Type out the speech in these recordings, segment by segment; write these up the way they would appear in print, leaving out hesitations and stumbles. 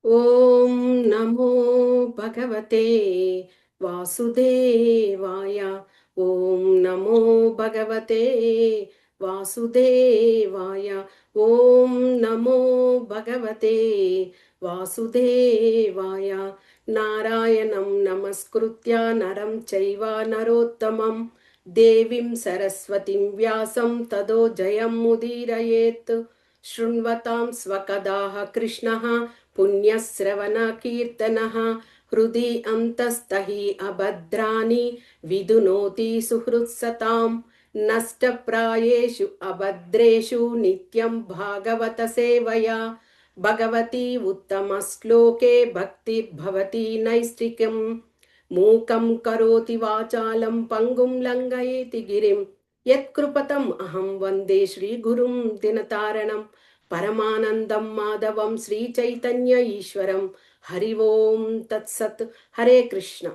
ఓం నమో భగవతే వాసుదేవాయ. ఓం నమో భగవతే వాసుదేవాయ. ఓం నమో భగవతే వాసుదేవాయ. నారాయణం నమస్కృత్య నరం చైవ నరోత్తమం దేవీం సరస్వతిం వ్యాసం తదో జయం ముదీరయేత్. శృణ్వతాం స్వకదాః కృష్ణః పుణ్యశ్రవణ కీర్తనః హృది అంతస్తహి అభద్రాని విదునోతి సుహృత్సతాం. నష్టప్రాయేషు అభద్రేషు నిత్యం భాగవత సేవయా. భగవతి ఉత్తమ శ్లోకే భక్తిర్భవతి నైష్టికం. మూకం కరోతి వాచాలం పంగుం లంఘయేతి గిరిం. యత్కృపతం అహం వందే శ్రీగురుం దినతారణం పరమానందం మాధవం శ్రీ చైతన్య ఈశ్వరం. హరి ఓం తత్సత్. హరే కృష్ణ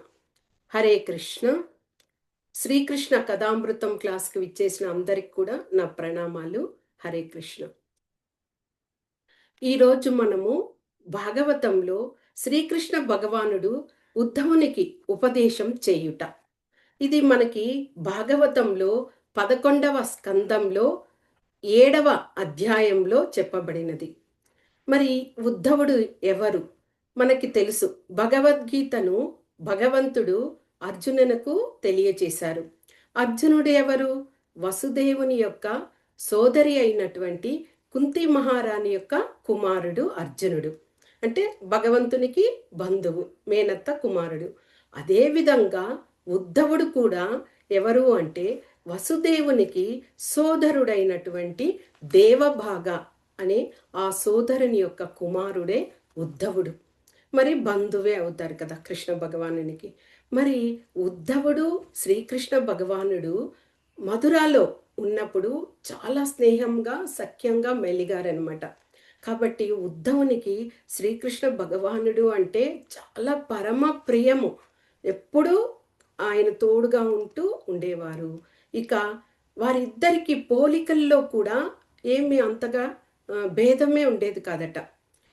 హరే కృష్ణ. శ్రీకృష్ణ కథామృతం క్లాస్కి విచ్చేసిన అందరికి కూడా నా ప్రణామాలు. హరే కృష్ణ. ఈరోజు మనము భాగవతంలో శ్రీకృష్ణ భగవానుడు ఉద్ధవునికి ఉపదేశం చేయుట, ఇది మనకి భాగవతంలో 11వ స్కందంలో 7వ అధ్యాయంలో చెప్పబడినది. మరి ఉద్ధవుడు ఎవరు మనకి తెలుసు. భగవద్గీతను భగవంతుడు అర్జునునకు తెలియచేశారు. అర్జునుడు ఎవరు? వసుదేవుని యొక్క సోదరి అయినటువంటి కుంతి మహారాణి యొక్క కుమారుడు అర్జునుడు. అంటే భగవంతునికి బంధువు, మేనత్త కుమారుడు. అదేవిధంగా ఉద్ధవుడు కూడా ఎవరు అంటే వసుదేవునికి సోదరుడైనటువంటి దేవభాగ అనే ఆ సోదరుని యొక్క కుమారుడే ఉద్ధవుడు. మరి బంధువే అవుతారు కదా కృష్ణ భగవానునికి. మరి ఉద్ధవుడు శ్రీకృష్ణ భగవానుడు మధురాలో ఉన్నప్పుడు చాలా స్నేహంగా సఖ్యంగా మెలిగారనమాట. కాబట్టి ఉద్ధవునికి శ్రీకృష్ణ భగవానుడు అంటే చాలా పరమ ప్రియము. ఎప్పుడూ ఆయన తోడుగా ఉంటూ ఉండేవారు. ఇక వారిద్దరికి పోలికల్లో కూడా ఏమి అంతగా భేదమే ఉండేది కాదట.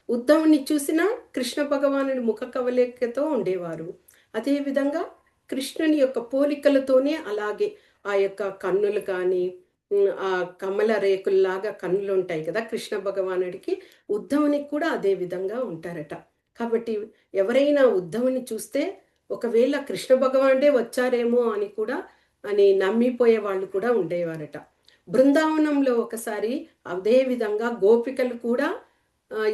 ఉద్ధవుని చూసిన కృష్ణ భగవానుడి ముఖ కవలికతో ఉండేవారు. అదేవిధంగా కృష్ణుని యొక్క పోలికలతోనే అలాగే ఆ యొక్క కన్నులు కానీ, ఆ కమల రేకుల్లాగా కన్నులు ఉంటాయి కదా కృష్ణ భగవానుడికి, ఉద్ధవునికి కూడా అదే విధంగా ఉంటారట. కాబట్టి ఎవరైనా ఉద్ధవుని చూస్తే ఒకవేళ కృష్ణ భగవానుడే వచ్చారేమో అని కూడా నమ్మిపోయే వాళ్ళు కూడా ఉండేవారట. బృందావనంలో ఒకసారి అదే విధంగా గోపికలు కూడా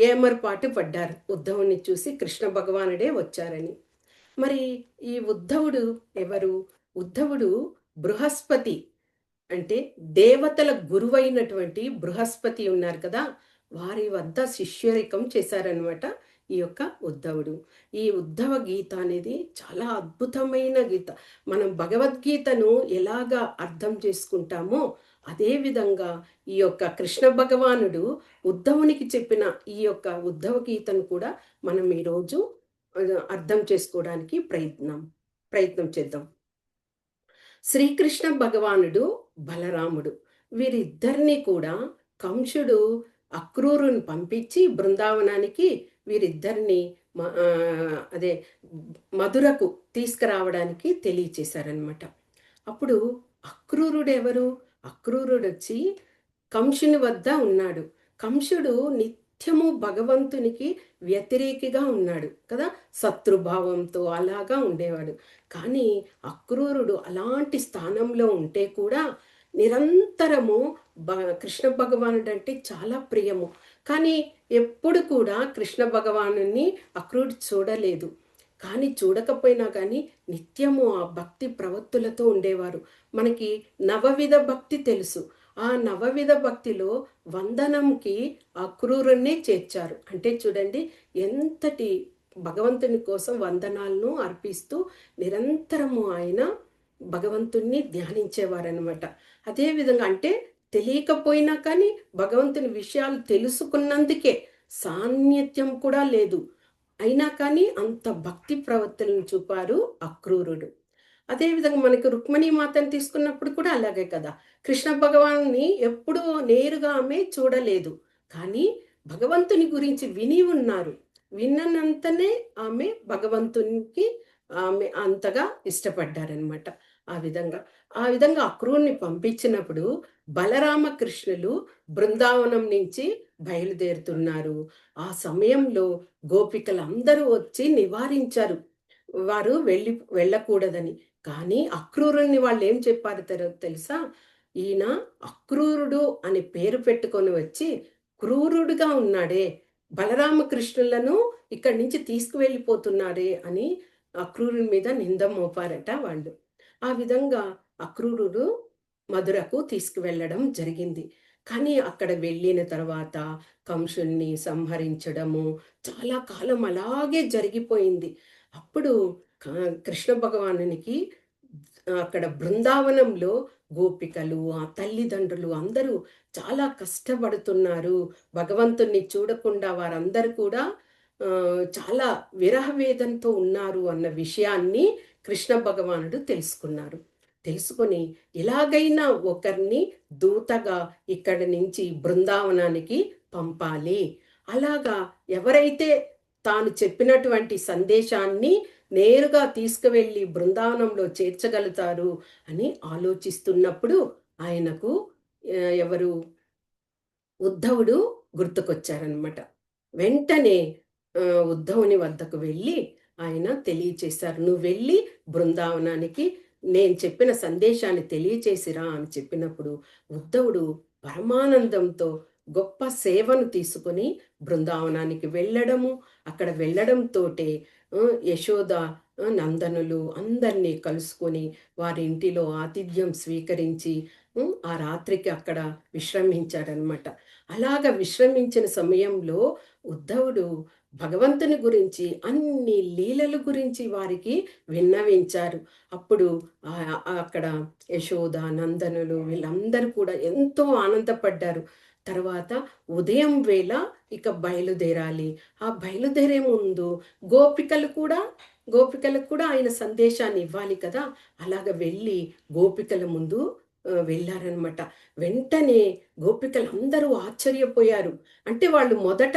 ఏమర్పాటు పడ్డారు ఉద్ధవుని చూసి, కృష్ణ భగవానుడే వచ్చారని. మరి ఈ ఉద్ధవుడు ఎవరు? ఉద్ధవుడు బృహస్పతి, అంటే దేవతల గురువైనటువంటి బృహస్పతి ఉన్నారు కదా, వారి వద్ద శిష్యరికం చేశారనమాట ఈ యొక్క ఉద్ధవుడు. ఈ ఉద్ధవ గీత అనేది చాలా అద్భుతమైన గీత. మనం భగవద్గీతను ఎలాగా అర్థం చేసుకుంటామో అదే విధంగా ఈ యొక్క కృష్ణ భగవానుడు ఉద్ధవునికి చెప్పిన ఈ యొక్క ఉద్ధవ గీతను కూడా మనం ఈరోజు అర్థం చేసుకోవడానికి ప్రయత్నం చేద్దాం. శ్రీకృష్ణ భగవానుడు, బలరాముడు, వీరిద్దరిని కూడా కంసుడు అక్రూరుని పంపించి బృందావనానికి వీరిద్దరిని అదే మధురకు తీసుకురావడానికి తెలియచేశారనమాట. అప్పుడు అక్రూరుడు ఎవరు? అక్రూరుడు వచ్చి కంసుని వద్ద ఉన్నాడు. కంసుడు నిత్యము భగవంతునికి వ్యతిరేకిగా ఉన్నాడు కదా, శత్రుభావంతో అలాగా ఉండేవాడు. కానీ అక్రూరుడు అలాంటి స్థానంలో ఉంటే కూడా నిరంతరము కృష్ణ భగవానుడు అంటే చాలా ప్రియము. కానీ ఎప్పుడు కూడా కృష్ణ భగవానుని అక్రూరుడు చూడలేదు. కానీ చూడకపోయినా కానీ నిత్యము ఆ భక్తి ప్రవత్తులతో ఉండేవారు. మనకి నవవిధ భక్తి తెలుసు. ఆ నవవిధ భక్తిలో వందనంకి అక్రూరుణ్ణే చేర్చారు. అంటే చూడండి ఎంతటి భగవంతుని కోసం వందనాలను అర్పిస్తూ నిరంతరము ఆయన భగవంతుణ్ణి ధ్యానించేవారనమాట. అదేవిధంగా అంటే తెలియకపోయినా కానీ భగవంతుని విషయాలు తెలుసుకున్నందుకే, సాన్నిధ్యం కూడా లేదు అయినా కానీ అంత భక్తి ప్రవర్తనను చూపారు అక్రూరుడు. అదేవిధంగా మనకి రుక్మిణీ మాతను తీసుకున్నప్పుడు కూడా అలాగే కదా, కృష్ణ భగవాన్ని ఎప్పుడూ నేరుగా ఆమె చూడలేదు, కానీ భగవంతుని గురించి విని ఉన్నారు. విన్ననంతనే ఆమె భగవంతునికి ఆమె అంతగా ఇష్టపడ్డారనమాట. ఆ విధంగా. ఆ విధంగా అక్రూరుని పంపించినప్పుడు బలరామకృష్ణులు బృందావనం నుంచి బయలుదేరుతున్నారు. ఆ సమయంలో గోపికలందరూ వచ్చి నివారించారు. వారు వెళ్ళకూడదని. కానీ అక్రూరుని వాళ్ళేం చెప్పారో తెలుసా? ఈయన అక్రూరుడు అని పేరు పెట్టుకొని వచ్చి క్రూరుడుగా ఉన్నాడే! బలరామకృష్ణులను ఇక్కడి నుంచి తీసుకువెళ్ళిపోతున్నారే అని అక్రూరుని మీద నింద మోపారట వాళ్ళు. ఆ విధంగా అక్రూరుడు మధురకు తీసుకువెళ్ళడం జరిగింది. కానీ అక్కడ వెళ్ళిన తర్వాత కంసుడిని సంహరించడము చాలా కాలం అలాగే జరిగిపోయింది. అప్పుడు క కృష్ణ భగవానునికి అక్కడ బృందావనంలో గోపికలు, ఆ తల్లిదండ్రులు అందరూ చాలా కష్టపడుతున్నారు. భగవంతుడిని చూడకుండా వారందరూ కూడా చాలా విరహ వేదనతో ఉన్నారు అన్న విషయాన్ని కృష్ణ భగవానుడు తెలుసుకున్నారు. తెలుసుకొని ఎలాగైనా ఒకరిని దూతగా ఇక్కడి నుంచి బృందావనానికి పంపాలి. అలాగా ఎవరైతే తాను చెప్పినటువంటి సందేశాన్ని నేరుగా తీసుకువెళ్ళి బృందావనంలో చేర్చగలుగుతారు అని ఆలోచిస్తున్నప్పుడు ఆయనకు ఎవరు ఉద్ధవుడు గుర్తుకొచ్చారనమాట. వెంటనే ఉద్ధవుని వద్దకు వెళ్ళి ఆయన తెలియచేశారు. "నువ్వెళ్ళి బృందావనానికి నేను చెప్పిన సందేశాన్ని తెలియచేసిరా" అని చెప్పినప్పుడు ఉద్ధవుడు పరమానందంతో గొప్ప సేవను తీసుకొని బృందావనానికి వెళ్ళడము, అక్కడ వెళ్ళడంతోటే యశోద, నందనులు అందరినీ కలుసుకొని వారి ఇంటిలో ఆతిథ్యం స్వీకరించి ఆ రాత్రికి అక్కడ విశ్రమించాడనమాట. అలాగ విశ్రమించిన సమయంలో ఉద్ధవుడు భగవంతుని గురించి అన్ని లీలల గురించి వారికి విన్నవించారు. అప్పుడు అక్కడ యశోద, నందనులు వీళ్ళందరూ కూడా ఎంతో ఆనందపడ్డారు. తర్వాత ఉదయం వేళ ఇక బయలుదేరాలి. ఆ బయలుదేరే ముందు గోపికలు కూడా గోపికలకు కూడా ఆయన సందేశాన్ని ఇవ్వాలి కదా! అలాగ వెళ్ళి గోపికల ముందు వెళ్ళారనమాట. వెంటనే గోపికలందరూ ఆశ్చర్యపోయారు. అంటే వాళ్ళు మొదట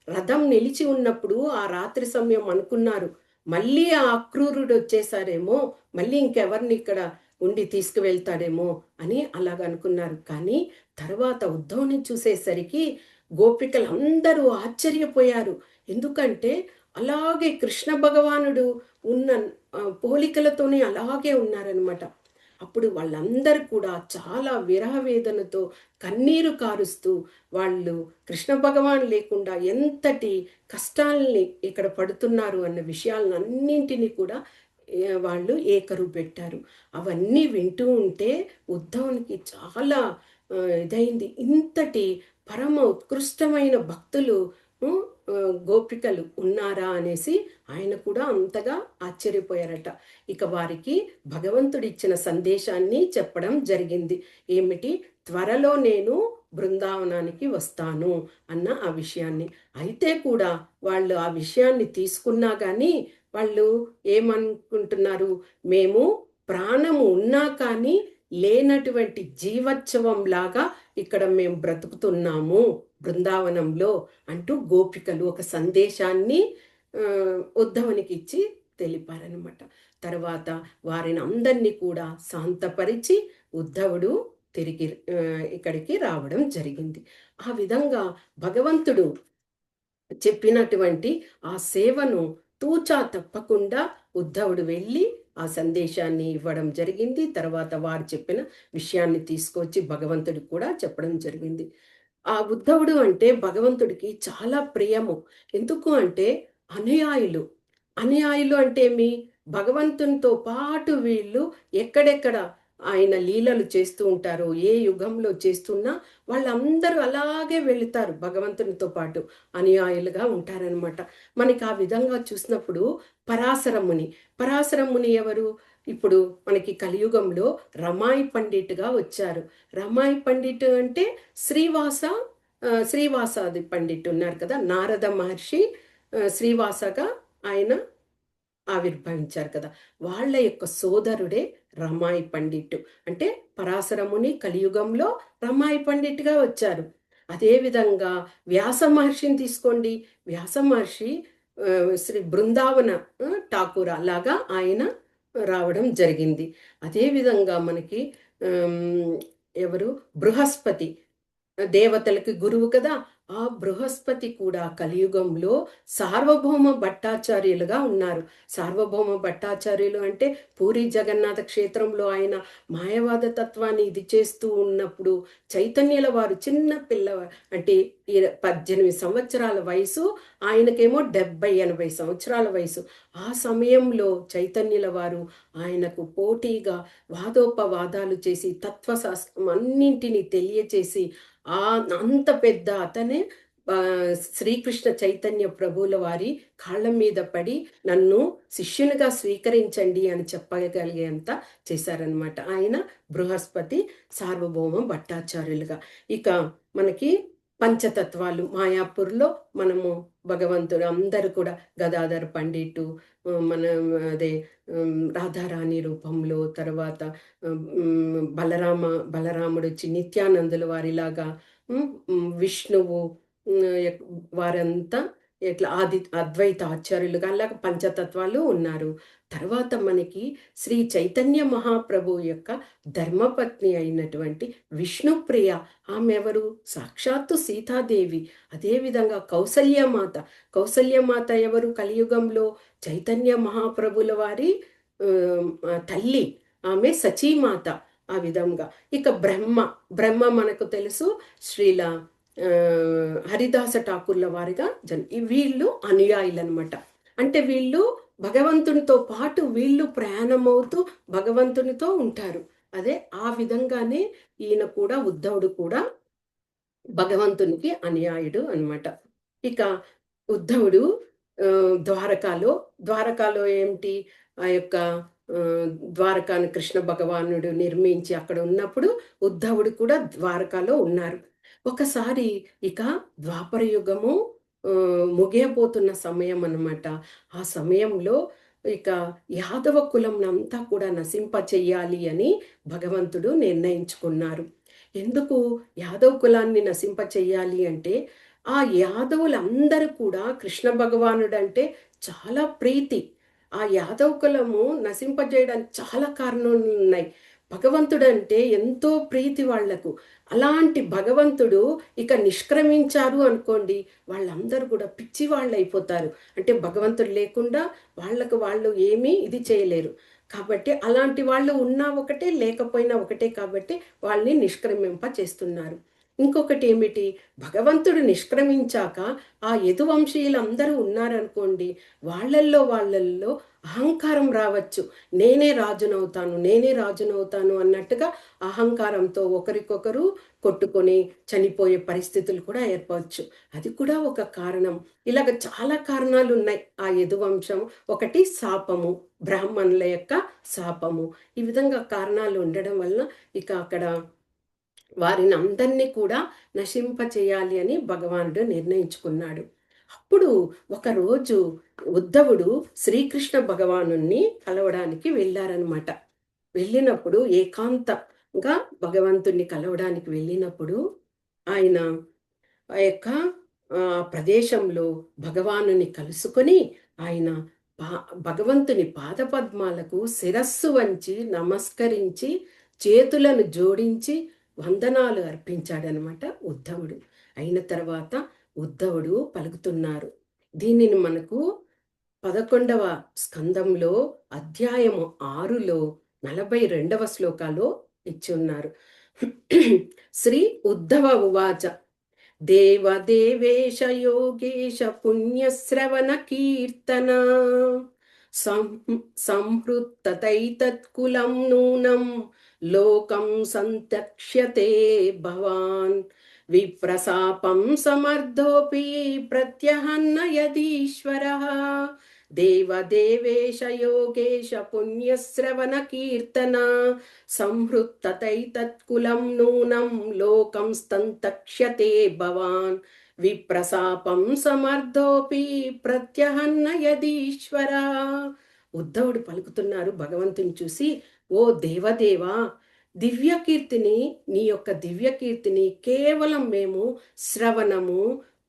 రథం నిలిచి ఉన్నప్పుడు ఆ రాత్రి సమయం అనుకున్నారు. మళ్ళీ ఆ అక్రూరుడొచ్చేసారేమో, మళ్ళీ ఇంకెవరిని ఇక్కడ ఉండి తీసుకువెళ్తాడేమో అని అలాగనుకున్నారు. కానీ తర్వాత ఉద్ధవుని చూసేసరికి గోపికలందరూ ఆశ్చర్యపోయారు. ఎందుకంటే అలాగే కృష్ణ భగవానుడు ఉన్న పోలికలతోనే అలాగే ఉన్నారనమాట. అప్పుడు వాళ్ళందరూ కూడా చాలా విరహ వేదనతో కన్నీరు కారుస్తూ వాళ్ళు కృష్ణ భగవాన్ లేకుండా ఎంతటి కష్టాల్ని ఇక్కడ పడుతున్నారు అన్న విషయాలన్నింటినీ కూడా వాళ్ళు ఏకరువు పెట్టారు. అవన్నీ వింటూ ఉంటే ఉద్ధవునికి చాలా ఇదైంది. ఇంతటి పరమ ఉత్కృష్టమైన భక్తులు గోపికలు ఉన్నారా అనేసి ఆయన కూడా అంతగా ఆశ్చర్యపోయారట. ఇక వారికి భగవంతుడిచ్చిన సందేశాన్ని చెప్పడం జరిగింది. ఏమిటి? త్వరలో నేను బృందావనానికి వస్తాను అన్న ఆ విషయాన్ని. అయితే కూడా వాళ్ళు ఆ విషయాన్ని తీసుకున్నా గానీ వాళ్ళు ఏమనుకుంటున్నారు? మేము ప్రాణము ఉన్నా కానీ లేనటువంటి జీవోత్సవంలాగా ఇక్కడ మేము బ్రతుకుతున్నాము బృందావనంలో అంటూ గోపికలు ఒక సందేశాన్ని ఉద్ధవునికి ఇచ్చి తెలిపారనమాట. తర్వాత వారిని అందరినీ కూడా శాంతపరిచి ఉద్ధవుడు తిరిగి ఇక్కడికి రావడం జరిగింది. ఆ విధంగా భగవంతుడు చెప్పినటువంటి ఆ సేవను తూచా తప్పకుండా ఉద్ధవుడు వెళ్ళి ఆ సందేశాన్ని ఇవ్వడం జరిగింది. తర్వాత వారు చెప్పిన విషయాన్ని తీసుకొచ్చి భగవంతుడికి కూడా చెప్పడం జరిగింది. ఆ ఉద్ధవుడు అంటే భగవంతుడికి చాలా ప్రియము. ఎందుకు అంటే అనుయాయులు. అనుయాయులు అంటే ఏమి? భగవంతునితో పాటు వీళ్ళు ఎక్కడెక్కడ ఆయన లీలలు చేస్తూ ఉంటారో, ఏ యుగంలో చేస్తున్నా వాళ్ళందరూ అలాగే వెళుతారు భగవంతునితో పాటు. అనుయాయులుగా ఉంటారనమాట. మనకి ఆ విధంగా చూసినప్పుడు పరాశర ముని. పరాశర ముని ఎవరు? ఇప్పుడు మనకి కలియుగంలో రమాయి పండిట్‌గా వచ్చారు. రమాయి పండిట్ అంటే శ్రీవాస శ్రీవాసాది పండిట్ ఉన్నారు కదా! నారద మహర్షి శ్రీవాసగా ఆయన ఆవిర్భవించారు కదా! వాళ్ళ యొక్క సోదరుడే రమాయి పండిట్. అంటే పరాశర ముని కలియుగంలో రమాయి పండిట్‌గా వచ్చారు. అదేవిధంగా వ్యాస మహర్షిని తీసుకోండి. వ్యాస మహర్షి శ్రీ బృందావన ఠాకూర్ అలాగా ఆయన రావడం జరిగింది. అదేవిధంగా మనకి ఆహ్, ఎవరు బృహస్పతి దేవతలకి గురువు కదా! ఆ బృహస్పతి కూడా కలియుగంలో సార్వభౌమ భట్టాచార్యులుగా ఉన్నారు. సార్వభౌమ భట్టాచార్యులు అంటే పూరి జగన్నాథ క్షేత్రంలో ఆయన మాయవాద తత్వాన్ని ఇది చేస్తూ ఉన్నప్పుడు చైతన్యుల వారు చిన్న అంటే 18 సంవత్సరాల వయసు, ఆయనకేమో 70, 80 సంవత్సరాల వయసు. ఆ సమయంలో చైతన్యుల వారు ఆయనకు పోటీగా వాదోపవాదాలు చేసి తత్వశాస్త్రం అన్నింటినీ తెలియచేసి అంత పెద్ద అతనే శ్రీకృష్ణ చైతన్య ప్రభువుల వారి కాళ్ళ మీద పడి నన్ను శిష్యునిగా స్వీకరించండి అని చెప్పగలిగేంత చేశారనమాట. ఆయన బృహస్పతి సార్వభౌమ భట్టాచార్యులుగా. ఇక మనకి పంచతత్వాలు మాయాపూర్లో మనము భగవంతుడు అందరూ కూడా గదాధర్ పండిట్టు మన అదే రాధారాణి రూపంలో తర్వాత బలరాముడు వచ్చి నిత్యానందుల వారిలాగా విష్ణువు వారంతా ఇట్లా అద్వైత ఆచార్యులుగా అలాగ పంచతత్వాలు ఉన్నారు. తర్వాత మనకి శ్రీ చైతన్య మహాప్రభు యొక్క ధర్మపత్ని అయినటువంటి విష్ణుప్రియ, ఆమె ఎవరు? సాక్షాత్తు సీతాదేవి. అదేవిధంగా కౌసల్యమాత. కౌసల్యమాత ఎవరు? కలియుగంలో చైతన్య మహాప్రభుల వారి తల్లి. ఆమె సచీమాత. ఆ విధంగా ఇక బ్రహ్మ మనకు తెలుసు శ్రీల హరిదాస ఠాకూర్ల వారిగా వీళ్ళు అనుయాయులు అనమాట. అంటే వీళ్ళు భగవంతునితో పాటు వీళ్ళు ప్రయాణమవుతూ భగవంతునితో ఉంటారు. అదే ఆ విధంగానే ఈయన కూడా ఉద్ధవుడు కూడా భగవంతునికి అనుయాయుడు అనమాట. ఇక ఉద్ధవుడు ద్వారకాలో ఏమిటి ఆ యొక్క ద్వారకాను కృష్ణ భగవానుడు నిర్మించి అక్కడ ఉన్నప్పుడు ఉద్ధవుడు కూడా ద్వారకాలో ఉన్నారు. ఒకసారి ఇక ద్వాపర యుగము ముగియబోతున్న సమయం అన్నమాట. ఆ సమయంలో ఇక యాదవ కులంనంతా కూడా నశింప చెయ్యాలి అని భగవంతుడు నిర్ణయించుకున్నారు. ఎందుకు యాదవ కులాన్ని నశింప చెయ్యాలి అంటే ఆ యాదవులందరూ కూడా కృష్ణ భగవానుడు అంటే చాలా ప్రీతి. ఆ యాదవ కులము నశింపజేయడానికి చాలా కారణాలు ఉన్నాయి. భగవంతుడు అంటే ఎంతో ప్రీతి వాళ్లకు. అలాంటి భగవంతుడు ఇక నిష్క్రమించారు అనుకోండి, వాళ్ళందరూ కూడా పిచ్చి వాళ్ళు అయిపోతారు. అంటే భగవంతుడు లేకుండా వాళ్ళు ఏమీ ఇది చేయలేరు. కాబట్టి అలాంటి వాళ్ళు ఉన్నా ఒకటే, లేకపోయినా ఒకటే కాబట్టి వాళ్ళని నిష్క్రమింప చేస్తున్నారు. ఇంకొకటి ఏమిటి, భగవంతుడు నిష్క్రమించాక ఆ యదువంశీయులందరూ ఉన్నారనుకోండి, వాళ్ళల్లో అహంకారం రావచ్చు. నేనే రాజునవుతాను అన్నట్టుగా అహంకారంతో ఒకరికొకరు కొట్టుకొని చనిపోయే పరిస్థితులు కూడా ఏర్పడవచ్చు. అది కూడా ఒక కారణం. ఇలాగ చాలా కారణాలు ఉన్నాయి ఆ యదువంశం. ఒకటి శాపము, బ్రాహ్మణుల యొక్క శాపము. ఈ విధంగా కారణాలు ఉండడం వల్ల ఇక అక్కడ వారిని అందరినీ కూడా నశింపచేయాలి అని భగవానుడు నిర్ణయించుకున్నాడు. అప్పుడు ఒకరోజు ఉద్ధవుడు శ్రీకృష్ణ భగవానుణ్ణి కలవడానికి వెళ్ళారనమాట. వెళ్ళినప్పుడు ఏకాంతంగా భగవంతుణ్ణి కలవడానికి వెళ్ళినప్పుడు ఆయన ఆ యొక్క ప్రదేశంలో భగవానుని కలుసుకొని ఆయన భగవంతుని పాదపద్మాలకు శిరస్సు వంచి నమస్కరించి చేతులను జోడించి వందనాలు అర్పించాడనమాట ఉద్ధవుడు. అయిన తర్వాత ఉద్ధవుడు పలుకుతున్నారు. దీనిని మనకు 11వ స్కందంలో అధ్యాయము 6లో 42వ శ్లోకాలో ఇచ్చి ఉన్నారు. శ్రీ ఉద్ధవ ఉవాచ దేవదేవేశ యోగేశ పుణ్యశ్రవణ కీర్తన సంహృత్తతైతత్కులం నూనం లోకం సంతక్ష్యతే భవాన్ విప్రశాపం సమర్థోపి ప్రత్యహన్న యదీశ్వరః దేవదేవేశ యోగేశ పుణ్యశ్రవణ కీర్తన సంహృత్తతైతత్కులం నూనం లోకం స్తంతక్ష్యతే భవాన్ విప్రశాపం సమర్థోపి ప్రత్యహన్న యదీశ్వర. ఉద్ధవుడు పలుకుతున్నారు భగవంతుని చూసి, ఓ దేవదేవా, దివ్య కీర్తిని నీ యొక్క దివ్య కీర్తిని కేవలం మేము శ్రవణము,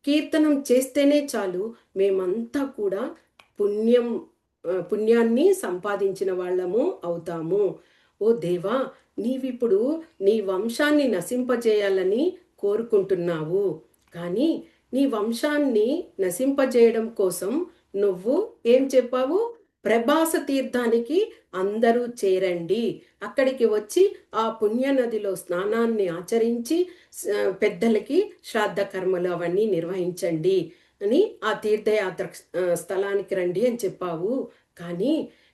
కీర్తనం చేస్తేనే చాలు మేమంతా కూడా పుణ్యం పుణ్యాన్ని సంపాదించిన వాళ్ళము అవుతాము. ఓ దేవా! నీవిప్పుడు నీ వంశాన్ని నశింపజేయాలని కోరుకుంటున్నావు. కానీ నీ వంశాన్ని నశింపజేయడం కోసం నువ్వు ఏం చెప్పావు? ప్రభాస తీర్థానికి అందరూ చేరండి. అక్కడికి వచ్చి ఆ పుణ్య నదిలో స్నానాన్ని ఆచరించి పెద్దలకి శ్రాద్ధ కర్మలు అవన్నీ నిర్వహించండి అని ఆ తీర్థయాత్ర స్థలానికి రండి అని చెప్పావు. కానీ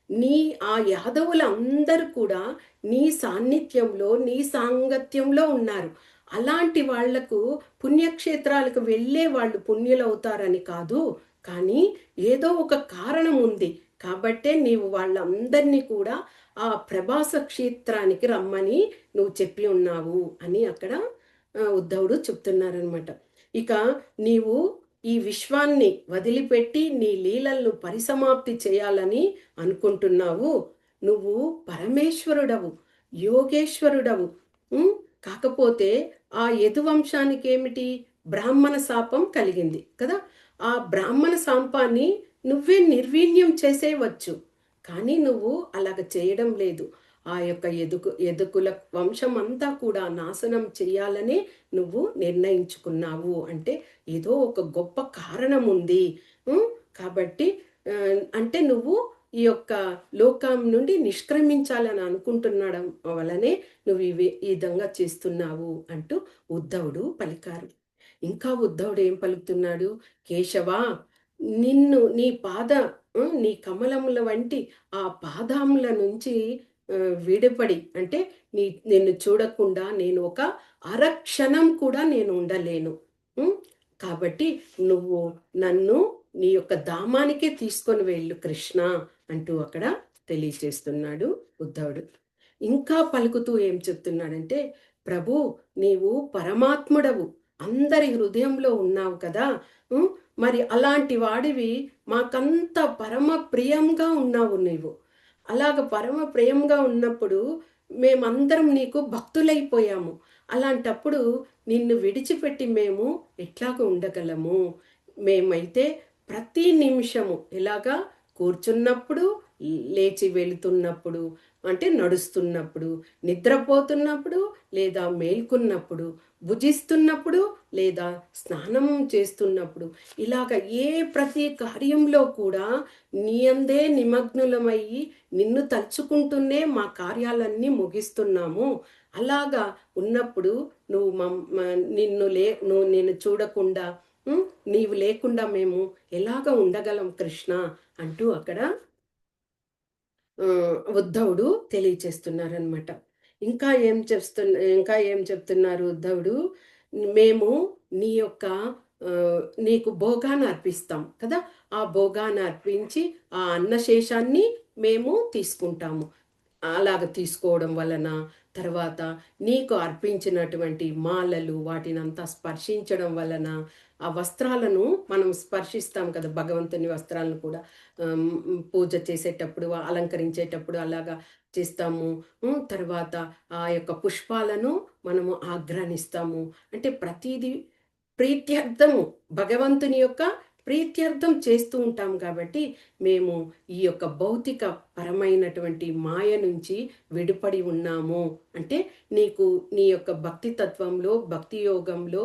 నీ ఆ యాదవులందరూ కూడా నీ సాన్నిధ్యంలో, నీ సాంగత్యంలో ఉన్నారు. అలాంటి వాళ్లకు పుణ్యక్షేత్రాలకు వెళ్ళే వాళ్ళు పుణ్యులవుతారని కాదు. కానీ ఏదో ఒక కారణం ఉంది. కాబట్టే నీవు వాళ్ళందరినీ కూడా ఆ ప్రభాస క్షేత్రానికి రమ్మని నువ్వు చెప్పి ఉన్నావు అని అక్కడ ఉద్ధవుడు చెప్తున్నారనమాట. ఇక నీవు ఈ విశ్వాన్ని వదిలిపెట్టి నీ లీలలను పరిసమాప్తి చేయాలని అనుకుంటున్నావు. నువ్వు పరమేశ్వరుడవు, యోగేశ్వరుడవు. కాకపోతే ఆ యదువంశానికి ఏమిటి? బ్రాహ్మణ శాపం కలిగింది కదా. ఆ బ్రాహ్మణ శాపాన్ని నువ్వే నిర్వీర్యం చేసేవచ్చు. కానీ నువ్వు అలాగ చేయడం లేదు. ఆ యొక్క యదుకుల వంశం అంతా కూడా నాశనం చేయాలని నువ్వు నిర్ణయించుకున్నావు. అంటే ఏదో ఒక గొప్ప కారణం ఉంది. కాబట్టి అంటే నువ్వు ఈ యొక్క లోకం నుండి నిష్క్రమించాలని అనుకుంటున్నడం వలనే నువ్వు ఈ విధంగా చేస్తున్నావు అంటూ ఉద్ధవుడు పలికారు. ఇంకా ఉద్ధవుడు ఏం పలుకుతున్నాడు? కేశవా, నిన్ను నీ కమలముల వంటి ఆ పాదముల నుంచి విడిపడి అంటే నిన్ను చూడకుండా నేను ఒక అరక్షణం కూడా నేను ఉండలేను. కాబట్టి నువ్వు నన్ను నీ యొక్క ధామానికే తీసుకొని వెళ్ళు కృష్ణ అంటూ అక్కడ తెలియచేస్తున్నాడు ఉద్ధవుడు. ఇంకా పలుకుతూ ఏం చెప్తున్నాడంటే, ప్రభు నీవు పరమాత్ముడవు, అందరి హృదయంలో ఉన్నావు కదా. మరి అలాంటి వాడివి మాకంత పరమ ప్రియంగా ఉన్నావు నీవు. అలాగ పరమ ప్రియంగా ఉన్నప్పుడు మేమందరం నీకు భక్తులైపోయాము. అలాంటప్పుడు నిన్ను విడిచిపెట్టి మేము ఎట్లాగ ఉండగలము? మేమైతే ప్రతి నిమిషము ఎలాగా కూర్చున్నప్పుడు, లేచి వెళుతున్నప్పుడు, అంటే నడుస్తున్నప్పుడు, నిద్రపోతున్నప్పుడు లేదా మేల్కున్నప్పుడు, భుజిస్తున్నప్పుడు లేదా స్నానం చేస్తున్నప్పుడు, ఇలాగ ఏ ప్రతి కార్యంలో కూడా నీ అందే నిమగ్నులమయ్యి నిన్ను తలుచుకుంటూనే మా కార్యాలన్నీ ముగిస్తున్నాము. అలాగా ఉన్నప్పుడు నువ్వు నువ్వు నేను చూడకుండా నీవు లేకుండా మేము ఎలాగ ఉండగలం కృష్ణ అంటూ అక్కడ ఉద్ధవుడు తెలియచేస్తున్నారనమాట. ఇంకా ఏం చెప్తున్నారు ఉద్ధవుడు? మేము నీ యొక్క నీకు భోగాన్ని అర్పిస్తాం కదా. ఆ భోగాన్ని అర్పించి ఆ అన్నశేషాన్ని మేము తీసుకుంటాము. అలాగ తీసుకోవడం వలన తర్వాత నీకు అర్పించినటువంటి మాలలు వాటినంతా స్పర్శించడం వలన ఆ వస్త్రాలను మనం స్పర్శిస్తాం కదా, భగవంతుని వస్త్రాలను కూడా పూజ చేసేటప్పుడు అలంకరించేటప్పుడు అలాగా చేస్తాము. తర్వాత ఆ యొక్క పుష్పాలను మనము ఆఘ్రానిస్తాము. అంటే ప్రతిదీ ప్రీత్యర్థము, భగవంతుని యొక్క ప్రీత్యర్థం చేస్తూ ఉంటాం. కాబట్టి మేము ఈ యొక్క భౌతిక పరమైనటువంటి మాయ నుంచి విడిపడి ఉన్నాము. అంటే నీ యొక్క భక్తి తత్వంలో, భక్తి యోగంలో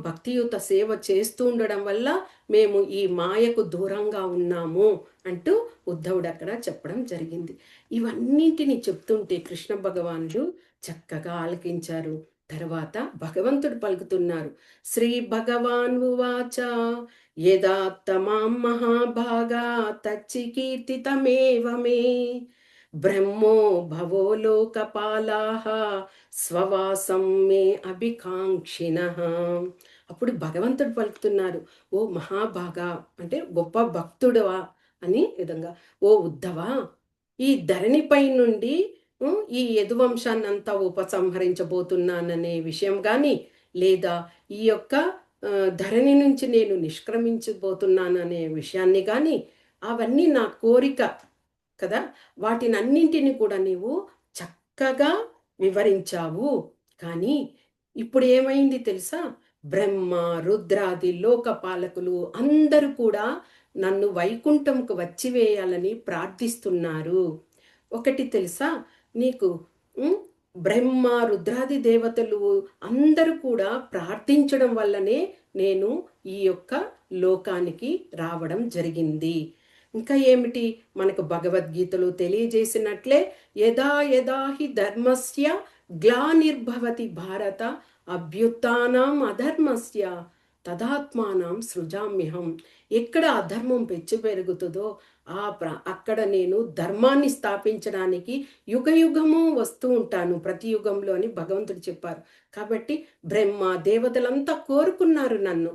భక్తియుత సేవ చేస్తూ ఉండడం వల్ల మేము ఈ మాయకు దూరంగా ఉన్నాము అంటూ ఉద్ధవుడు అక్కడ చెప్పడం జరిగింది. ఇవన్నింటిని చెప్తుంటే కృష్ణ భగవానుడు చక్కగా ఆలకించారు. తర్వాత భగవంతుడు పలుకుతున్నారు. శ్రీ భగవాన్ ఉవాచ యదాత్తమాం మహాభాగా తచ్చికీర్తితమేవ మే బ్రహ్మో భవో లోకపాలాః స్వవాసం మే అభికాంక్షిణః. అప్పుడు భగవంతుడు పలుకుతున్నారు, ఓ మహాభాగా అంటే గొప్ప భక్తుడవా అని విధంగా, ఓ ఉద్ధవా, ఈ ధరణిపై నుండి ఈ యదువంశాన్నంతా ఉపసంహరించబోతున్నాననే విషయం కానీ లేదా ఈ యొక్క ధరణి నుంచి నేను నిష్క్రమించబోతున్నాననే విషయాన్ని కానీ అవన్నీ నా కోరిక కదా. వాటినన్నింటినీ కూడా నీవు చక్కగా వివరించావు. కానీ ఇప్పుడు ఏమైంది తెలుసా? బ్రహ్మ, రుద్రాది లోకపాలకులు అందరూ కూడా నన్ను వైకుంఠంకు వచ్చివేయాలని ప్రార్థిస్తున్నారు. ఒకటి తెలుసా నీకు? హ్మ్. బ్రహ్మ, రుద్రాది దేవతలు అందరూ కూడా ప్రార్థించడం వల్లనే నేను ఈ యొక్క లోకానికి రావడం జరిగింది. ఇంకా ఏమిటి? మనకు భగవద్గీతలో తెలియజేసినట్లే యదా యదా హి ధర్మస్య గ్లానిర్భవతి భారత అభ్యుత్థానం అధర్మస్య తదాత్మానం సృజామ్యహం. ఎక్కడ అధర్మం పెచ్చు పెరుగుతుందో అక్కడ నేను ధర్మాన్ని స్థాపించడానికి యుగ యుగము వస్తూ ఉంటాను ప్రతి యుగంలో అని భగవంతుడు చెప్పారు. కాబట్టి బ్రహ్మ దేవతలంతా కోరుకున్నారు నన్ను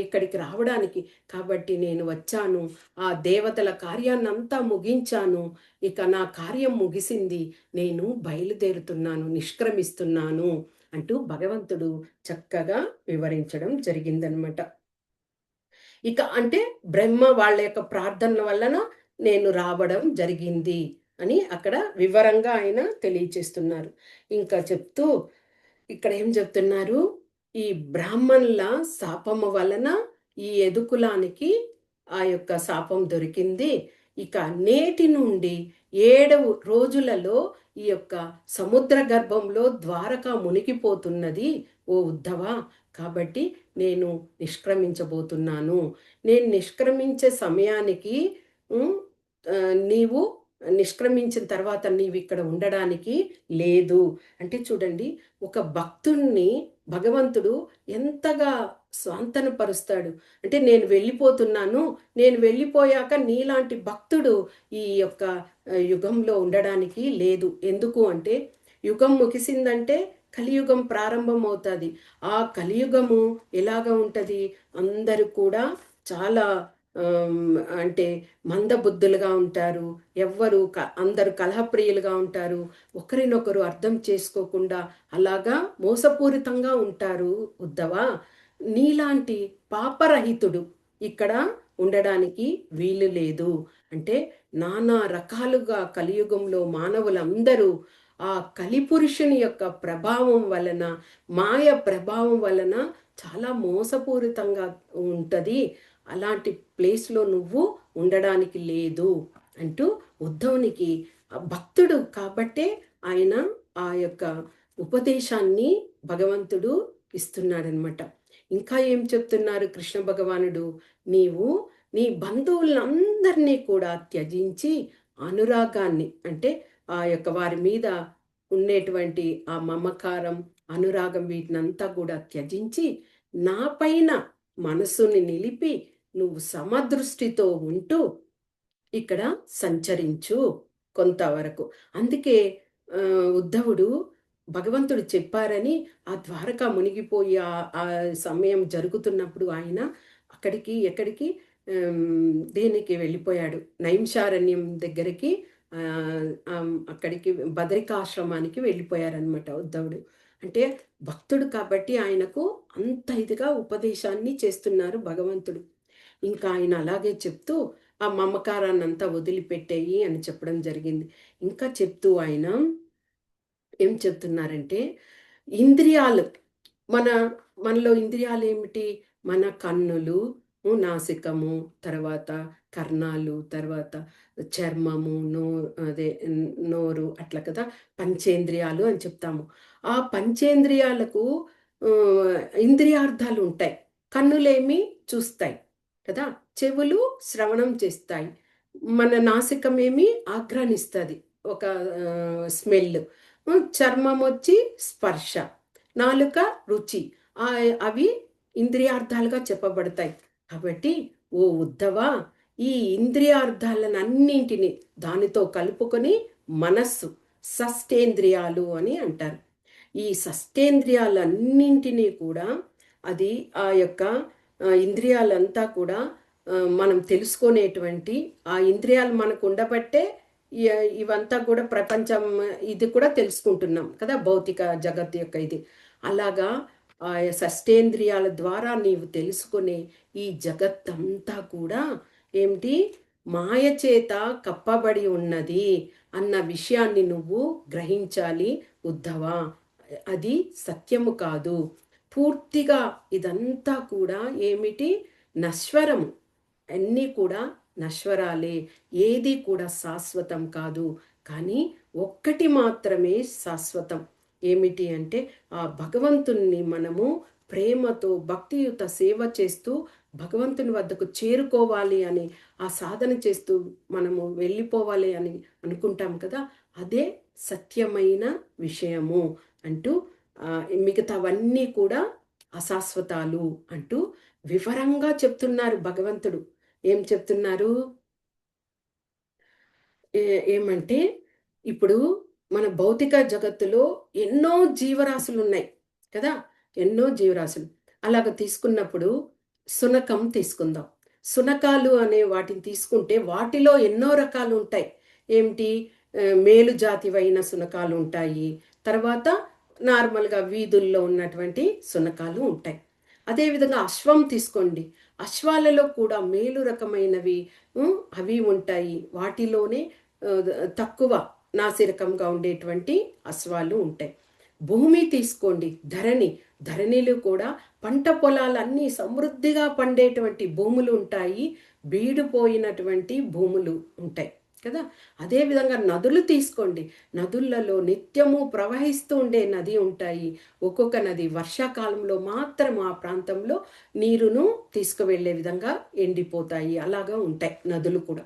ఇక్కడికి రావడానికి. కాబట్టి నేను వచ్చాను. ఆ దేవతల కార్యాన్నంతా ముగించాను. ఇక నా కార్యం ముగిసింది. నేను బయలుదేరుతున్నాను, నిష్క్రమిస్తున్నాను అంటూ భగవంతుడు చక్కగా వివరించడం జరిగిందనమాట. ఇక అంటే బ్రహ్మ వాళ్ళ యొక్క ప్రార్థనల వలన నేను రావడం జరిగింది అని అక్కడ వివరంగా ఆయన తెలియచేస్తున్నారు. ఇంకా చెప్తూ ఇక్కడ ఏం చెప్తున్నారు? ఈ బ్రాహ్మణుల శాపము వలన ఈ యదుకులానికి ఆ యొక్క శాపం దొరికింది. ఇక నేటి నుండి 7 రోజులలో ఈ యొక్క సముద్ర గర్భంలో ద్వారక మునిగిపోతున్నది ఓ ఉద్ధవ. కాబట్టి నేను నిష్క్రమించబోతున్నాను. నేను నిష్క్రమించే సమయానికి హ్మ్, నీవు నిష్క్రమించిన తర్వాత నీవిక్కడ ఉండడానికి లేదు. అంటే చూడండి, ఒక భక్తుడిని భగవంతుడు ఎంతగా స్వాంతనపరుస్తాడు. అంటే నేను వెళ్ళిపోతున్నాను. నేను వెళ్ళిపోయాక నీలాంటి భక్తుడు ఈ యొక్క యుగంలో ఉండడానికి లేదు. ఎందుకు అంటే యుగం ముగిసిందంటే కలియుగం ప్రారంభమవుతుంది. ఆ కలియుగము ఎలాగ ఉంటది? అందరూ కూడా చాలా అంటే మందబుద్ధులుగా ఉంటారు. అందరూ కలహప్రియులుగా ఉంటారు. ఒకరినొకరు అర్థం చేసుకోకుండా అలాగా మోసపూరితంగా ఉంటారు ఉద్ధవ. నీలాంటి పాపరహితుడు ఇక్కడ ఉండడానికి వీలు లేదు. అంటే నానా రకాలుగా కలియుగంలో మానవులందరూ ఆ కలిపురుషుని యొక్క ప్రభావం వలన, మాయ ప్రభావం వలన చాలా మోసపూరితంగా ఉంటది. అలాంటి ప్లేస్‌లో నువ్వు ఉండడానికి లేదు అంటూ ఉద్ధవునికి భక్తుడు కాబట్టే ఆయన ఆ యొక్క ఉపదేశాన్ని భగవంతుడు ఇస్తున్నాడనమాట. ఇంకా ఏం చెప్తున్నారు కృష్ణ భగవానుడు? నీవు నీ బంధువులందరినీ కూడా త్యజించి అనురాగాన్ని అంటే ఆ యొక్క వారి మీద ఉండేటువంటి ఆ మమకారం, అనురాగం వీటినంతా కూడా త్యజించి నా పైన మనసుని నిలిపి నువ్వు సమదృష్టితో ఉంటూ ఇక్కడ సంచరించు కొంతవరకు. అందుకే ఉద్ధవుడు భగవంతుడు చెప్పారని ఆ ద్వారక మునిగిపోయి ఆ సమయం జరుగుతున్నప్పుడు ఆయన ఎక్కడికి దేనికి వెళ్ళిపోయాడు. నైమిషారణ్యం దగ్గరికి అక్కడికి బదరికాశ్రమానికి వెళ్ళిపోయారనమాట ఉద్ధవుడు. అంటే భక్తుడు కాబట్టి ఆయనకు అంత ఇదిగా ఉపదేశాన్ని చేస్తున్నారు భగవంతుడు. ఇంకా ఆయన అలాగే చెప్తూ ఆ మమకారాన్నంతా వదిలిపెట్టేయి అని చెప్పడం జరిగింది. ఇంకా చెప్తూ ఆయన ఏం చెప్తున్నారంటే, ఇంద్రియాలు మన మనలో ఇంద్రియాలేమిటి? మన కన్నులు, నాసికము, తర్వాత కర్ణాలు, తర్వాత చర్మము, అదే నోరు అట్లా కదా! పంచేంద్రియాలు అని చెప్తాము. ఆ పంచేంద్రియాలకు ఇంద్రియార్థాలుంటాయి. కన్నులేమి చూస్తాయి కదా! చెవులు శ్రవణం చేస్తాయి. మన నాసికమేమి ఆఘ్రానిస్తది. ఒక స్మెల్. చర్మమొచ్చి స్పర్శ. నాలుక రుచి. అవి ఇంద్రియార్థాలుగా చెప్పబడతాయి. కాబట్టి ఓ ఉద్ధవా! ఈ ఇంద్రియార్థాలనన్నింటిని దానితో కలుపుకొని మనస్సు, షష్టేంద్రియాలు అని అంటారు. ఈ షష్టేంద్రియాలన్నింటినీ కూడా అది ఆ యొక్క ఇంద్రియాలంతా కూడా మనం తెలుసుకునేటువంటి ఆ ఇంద్రియాలు మనకు ఉండబట్టే ఇవంతా కూడా ప్రపంచం ఇది కూడా తెలుసుకుంటున్నాం కదా! భౌతిక జగత్తు యొక్క ఇది. అలాగా ఆ షష్టేంద్రియాల ద్వారా నీవు తెలుసుకునే ఈ జగత్తంతా కూడా ఏమిటి? మాయ చేత కప్పబడి ఉన్నది అన్న విషయాన్ని నువ్వు గ్రహించాలి ఉద్ధవా. అది సత్యము కాదు. పూర్తిగా ఇదంతా కూడా ఏమిటి? నశ్వరము. అన్నీ కూడా నశ్వరాలే. ఏది కూడా శాశ్వతం కాదు. కానీ ఒక్కటి మాత్రమే శాశ్వతం. ఏమిటి అంటే ఆ భగవంతుణ్ణి మనము ప్రేమతో భక్తియుత సేవ చేస్తూ భగవంతుని వద్దకు చేరుకోవాలి అని ఆ సాధన చేస్తూ మనము వెళ్ళిపోవాలి అని అనుకుంటాం కదా. అదే సత్యమైన విషయము అంటూ మిగతావన్నీ కూడా అశాశ్వతాలు అంటూ వివరంగా చెప్తున్నారు భగవంతుడు. ఏం చెప్తున్నారు? ఏమంటే ఇప్పుడు మన భౌతిక జగత్తులో ఎన్నో జీవరాశులున్నాయి కదా! ఎన్నో జీవరాశులు. అలాగ తీసుకున్నప్పుడు శునకం తీసుకుందాం. శునకాలు అనే వాటిని తీసుకుంటే వాటిలో ఎన్నో రకాలుంటాయి. ఏమిటి? మేలు జాతివైన శునకాలుంటాయి. తర్వాత నార్మల్‌గా వీధుల్లో ఉన్నటువంటి శునకాలు ఉంటాయి. అదేవిధంగా అశ్వం తీసుకోండి. అశ్వాలలో కూడా మేలు రకమైనవి అవి ఉంటాయి. వాటిలోనే ఆహ్, తక్కువ నాసిరకంగా ఉండేటువంటి అశ్వాలు ఉంటాయి. భూమి తీసుకోండి, ధరణి. ధరణిలో కూడా పంట పొలాలన్నీ సమృద్ధిగా పండేటువంటి భూములు ఉంటాయి. బీడుపోయినటువంటి భూములు ఉంటాయి కదా! అదేవిధంగా నదులు తీసుకోండి. నదులలో నిత్యము ప్రవహిస్తూ ఉండే నది ఉంటాయి. ఒక్కొక్క నది వర్షాకాలంలో మాత్రం ఆ ప్రాంతంలో నీరును తీసుకువెళ్ళే విధంగా ఎండిపోతాయి. అలాగా ఉంటాయి నదులు కూడా.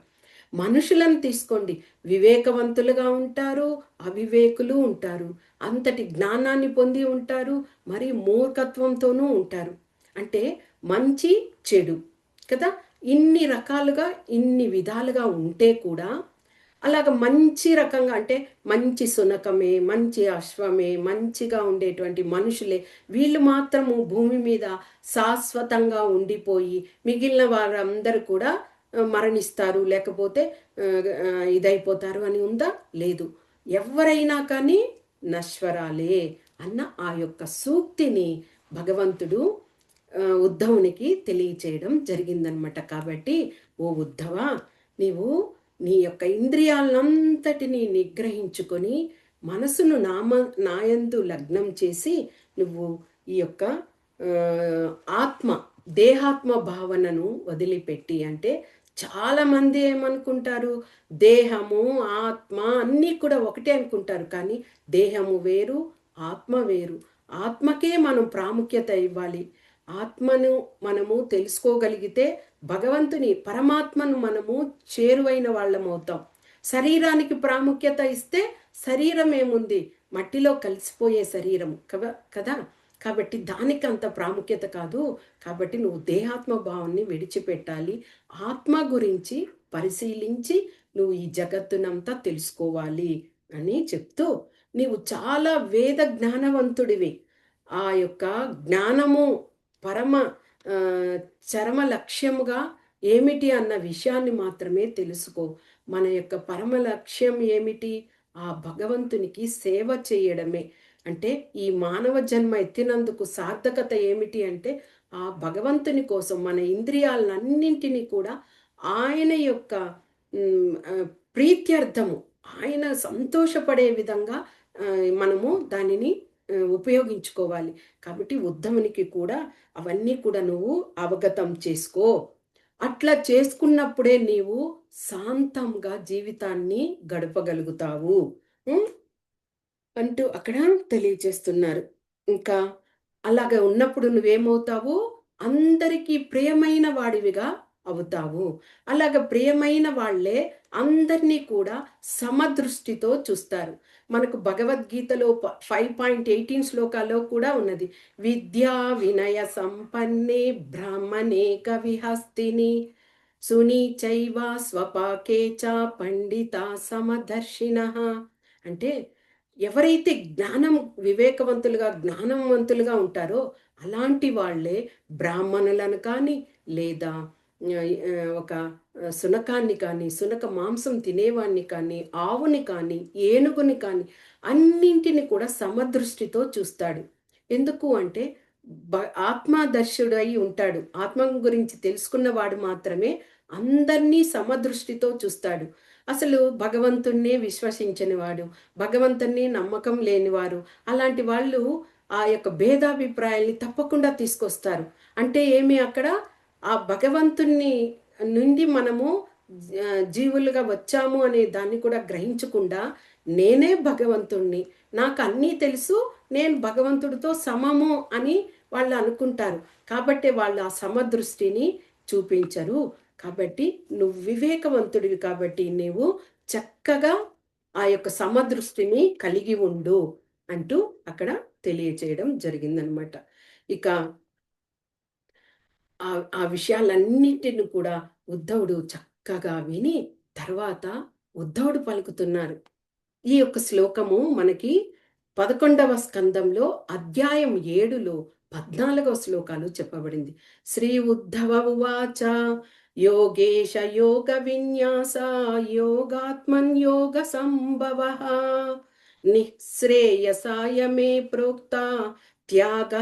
మనుషులను తీసుకోండి. వివేకవంతులుగా ఉంటారు, అవివేకులు ఉంటారు. అంతటి జ్ఞానాన్ని పొంది ఉంటారు, మరి మూర్ఖత్వంతోనూ ఉంటారు. అంటే మంచి, చెడు కదా! ఇన్ని రకాలుగా, ఇన్ని విధాలుగా ఉంటే కూడా అలాగ మంచి రకంగా అంటే మంచి శునకమే, మంచి అశ్వమే, మంచిగా ఉండేటువంటి మనుషులే వీళ్ళు మాత్రము భూమి మీద శాశ్వతంగా ఉండిపోయి మిగిలిన వారందరూ కూడా మరణిస్తారు. లేకపోతే ఇదైపోతారు అని ఉందా? లేదు. ఎవ్వరైనా కానీ నశ్వరాలే అన్న ఆ యొక్క సూక్తిని భగవంతుడు ఉద్ధవునికి తెలియచేయడం జరిగిందనమాట. కాబట్టి ఓ ఉద్ధవా, నీవు నీ యొక్క ఇంద్రియాలంతటినీ నిగ్రహించుకొని మనసును నాయందు లగ్నం చేసి నువ్వు ఈ యొక్క ఆత్మ దేహాత్మ భావనను వదిలిపెట్టి అంటే చాలామంది ఏమనుకుంటారు? దేహము, ఆత్మ అన్నీ కూడా ఒకటే అనుకుంటారు. కానీ దేహము వేరు, ఆత్మ వేరు. ఆత్మకే మనం ప్రాముఖ్యత ఇవ్వాలి. ఆత్మను మనము తెలుసుకోగలిగితే భగవంతుని పరమాత్మను మనము చేరువైన వాళ్ళమవుతాం. శరీరానికి ప్రాముఖ్యత ఇస్తే శరీరం ఏముంది? మట్టిలో కలిసిపోయే శరీరం కదా! కాబట్టి దానికి అంత ప్రాముఖ్యత కాదు. కాబట్టి నువ్వు దేహాత్మ భావాన్ని విడిచిపెట్టాలి. ఆత్మ గురించి పరిశీలించి నువ్వు ఈ జగత్తునంతా తెలుసుకోవాలి అని చెప్తూ, నీవు చాలా వేద జ్ఞానవంతుడివి. ఆ యొక్క జ్ఞానము పరమ ఆహ్, చరమ లక్ష్యముగా ఏమిటి అన్న విషయాన్ని మాత్రమే తెలుసుకో. మన యొక్క పరమ లక్ష్యం ఏమిటి? ఆ భగవంతునికి సేవ చేయడమే. అంటే ఈ మానవ జన్మ ఎత్తినందుకు సార్థకత ఏమిటి అంటే ఆ భగవంతుని కోసం మన ఇంద్రియాలన్నింటినీ కూడా ఆయన యొక్క ప్రీత్యర్థము ఆయన సంతోషపడే విధంగా మనము దానిని ఉపయోగించుకోవాలి. కాబట్టి ఉద్ధమునికి కూడా అవన్నీ కూడా నువ్వు అవగతం చేసుకో. అట్లా చేసుకున్నప్పుడే నీవు శాంతంగా జీవితాన్ని గడపగలుగుతావు. హ్మ్. అంటూ అక్కడ తెలియచేస్తున్నారు. ఇంకా అలాగ ఉన్నప్పుడు నువ్వేమవుతావు? అందరికీ ప్రియమైన వాడివిగా అవుతావు. అలాగ ప్రియమైన వాళ్ళే అందరినీ కూడా సమదృష్టితో చూస్తారు. మనకు భగవద్గీతలో 5.18 శ్లోకాల్లో కూడా ఉన్నది. విద్యా వినయ సంపన్నే బ్రాహ్మణే కవిహస్తిని సునీచైవ స్వపాకే చ పండితా సమదర్శినః. అంటే ఎవరైతే వివేకవంతులుగా, జ్ఞానవంతులుగా ఉంటారో అలాంటి వాళ్ళే బ్రాహ్మణులను కానీ, లేదా ఒక శునకాన్ని కానీ, శునక మాంసం తినేవాడిని కానీ, ఆవుని కానీ, ఏనుగుని కానీ అన్నింటిని కూడా సమదృష్టితో చూస్తాడు. ఎందుకు అంటే బ ఆత్మదర్శుడై ఉంటాడు. ఆత్మ గురించి తెలుసుకున్నవాడు మాత్రమే అందరినీ సమదృష్టితో చూస్తాడు. అసలు భగవంతుణ్ణే విశ్వసించని వాడు, భగవంతుణ్ణి నమ్మకం లేనివారు, అలాంటి వాళ్ళు ఆ యొక్క భేదాభిప్రాయాల్ని తప్పకుండా తీసుకొస్తారు. అంటే ఏమి అక్కడ ఆ భగవంతుణ్ణి నుండి మనము జీవులుగా వచ్చాము అనే దాన్ని కూడా గ్రహించకుండా, నేనే భగవంతుణ్ణి, నాకు అన్నీ తెలుసు, నేను భగవంతుడితో సమము అని వాళ్ళు అనుకుంటారు. కాబట్టే వాళ్ళు ఆ సమదృష్టిని చూపించరు. కాబట్టి నువ్వు వివేకవంతుడివి కాబట్టి నీవు చక్కగా ఆ యొక్క సమదృష్టిని కలిగి ఉండు అంటూ అక్కడ తెలియచేయడం జరిగిందనమాట. ఇక ఆ విషయాలన్నిటిని కూడా ఉద్ధవుడు చక్కగా విని తర్వాత ఉద్ధవుడు పలుకుతున్నారు. ఈ యొక్క శ్లోకము మనకి 11వ స్కందంలో అధ్యాయం 7లో 14వ శ్లోకాలు చెప్పబడింది. శ్రీ ఉద్ధవ ఉవాచ యోగేశ యోగ విన్యాస యోగాత్మన్యోగ సంభవ నిశ్రేయసాయ మే ప్రోక్త త్యాగ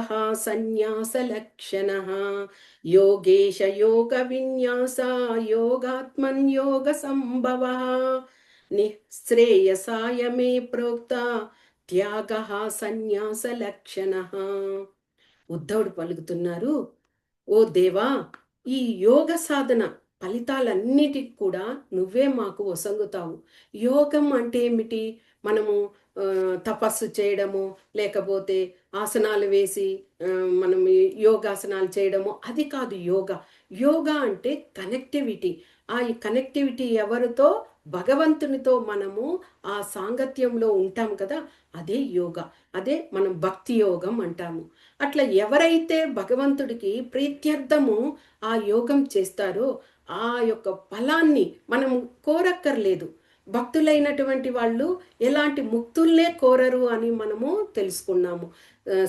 సన్యాస లక్షణ योगेश योग विन्यास योगात्मन्योग संभव निःश्रेयसाय मे प्रोक्ता త్యాగః సన్యాస లక్షణః. ఉద్ధవుడు పలుకుతున్నారు, ఓ దేవా, ఈ యోగ సాధన ఫలితాలన్నిటికి కూడా నువ్వే మాకు ఒసంగుతావు. యోగం అంటే ఏమిటి? మనము తపస్సు చేయడము, లేకపోతే ఆసనాలు వేసి మనం యోగాసనాలు చేయడము, అది కాదు యోగా. యోగా అంటే కనెక్టివిటీ. ఆ ఈ కనెక్టివిటీ ఎవరితో? భగవంతునితో మనము ఆ సాంగత్యంలో ఉంటాం కదా, అదే యోగా. అదే మనం భక్తి యోగం అంటాము. అట్లా ఎవరైతే భగవంతుడికి ప్రీత్యర్థము ఆ యోగం చేస్తారో ఆ యొక్క ఫలాన్ని మనం కోరక్కర్లేదు. భక్తులైనటువంటి వాళ్ళు ఎలాంటి ముక్తుల్నే కోరరు అని మనము తెలుసుకున్నాము.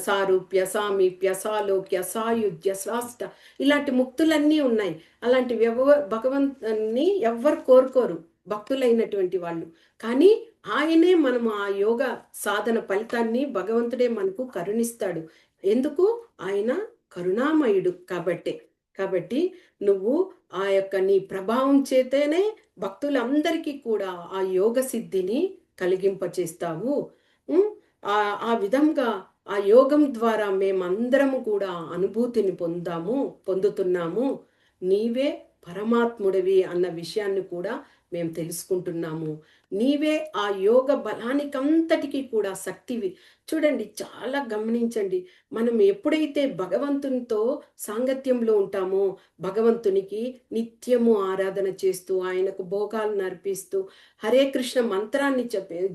సారూప్య, సామీప్య, సాలోక్య, సాయుధ్య, స్వాస్థ, ఇలాంటి ముక్తులన్నీ ఉన్నాయి. అలాంటివి భగవంతుని ఎవ్వరు కోరుకోరు భక్తులైనటువంటి వాళ్ళు. కానీ ఆయనే మనము ఆ యోగ సాధన ఫలితాన్ని భగవంతుడే మనకు కరుణిస్తాడు. ఎందుకు? ఆయన కరుణామయుడు కాబట్టే. కాబట్టి నువ్వు ఆ యొక్క నీ ప్రభావం చేతనే భక్తులందరికీ కూడా ఆ యోగ సిద్ధిని కలిగింపచేస్తావు. ఆ విధంగా ఆ యోగం ద్వారా మేమందరము కూడా అనుభూతిని పొందుతున్నాము. నీవే పరమాత్ముడివి అన్న విషయాన్ని కూడా మేము తెలుసుకుంటున్నాము. నీవే ఆ యోగ బలానికంతటికీ కూడా శక్తివి. చూడండి, చాలా గమనించండి. మనం ఎప్పుడైతే భగవంతునితో సాంగత్యంలో ఉంటామో, భగవంతునికి నిత్యము ఆరాధన చేస్తూ, ఆయనకు భోగాలను అర్పిస్తూ, హరే కృష్ణ మంత్రాన్ని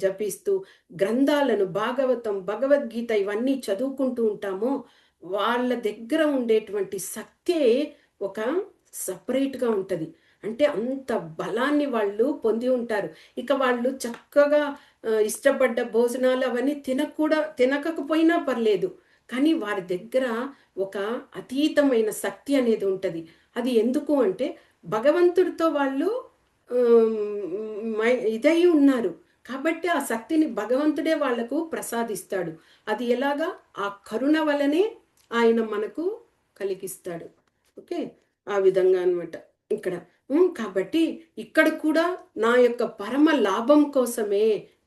జపిస్తూ, గ్రంథాలను భాగవతం, భగవద్గీత ఇవన్నీ చదువుకుంటూ ఉంటామో, వాళ్ళ దగ్గర ఉండేటువంటి శక్తే ఒక సపరేట్‌గా ఉంటది. అంటే అంత బలాన్ని వాళ్ళు పొంది ఉంటారు. ఇక వాళ్ళు చక్కగా ఇష్టపడ్డ భోజనాలు అవన్నీ తినకపోయినా పర్లేదు. కానీ వారి దగ్గర ఒక అతీతమైన శక్తి అనేది ఉంటది. అది ఎందుకు అంటే భగవంతుడితో వాళ్ళు ఇదై ఉన్నారు. కాబట్టి ఆ శక్తిని భగవంతుడే వాళ్ళకు ప్రసాదిస్తాడు. అది ఎలాగా? ఆ కరుణ వలనే ఆయన మనకు కలిగిస్తాడు. ఓకే. ఆ విధంగా అన్నమాట ఇక్కడ. కాబట్టి ఇక్కడ కూడా నా యొక్క పరమ లాభం కోసమే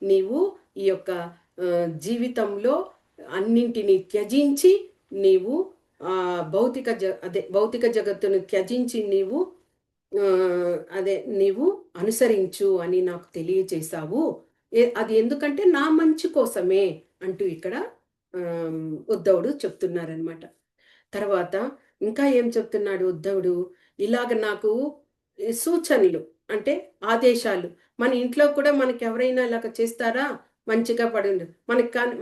నీవు ఈ యొక్క జీవితంలో అన్నింటినీ త్యజించి నీవు భౌతిక జగత్తును త్యజించి నీవు అనుసరించు అని నాకు తెలియచేశావు. అది ఎందుకంటే నా మంచి కోసమే అంటూ ఇక్కడ ఉద్ధవుడు చెప్తున్నారనమాట. తర్వాత ఇంకా ఏం చెప్తున్నాడు ఉద్ధవుడు? ఇలాగ నాకు సూచనలు అంటే ఆదేశాలు. మన ఇంట్లో కూడా మనకెవరైనా ఇలాగ చేస్తారా? మంచిగా పడుండు.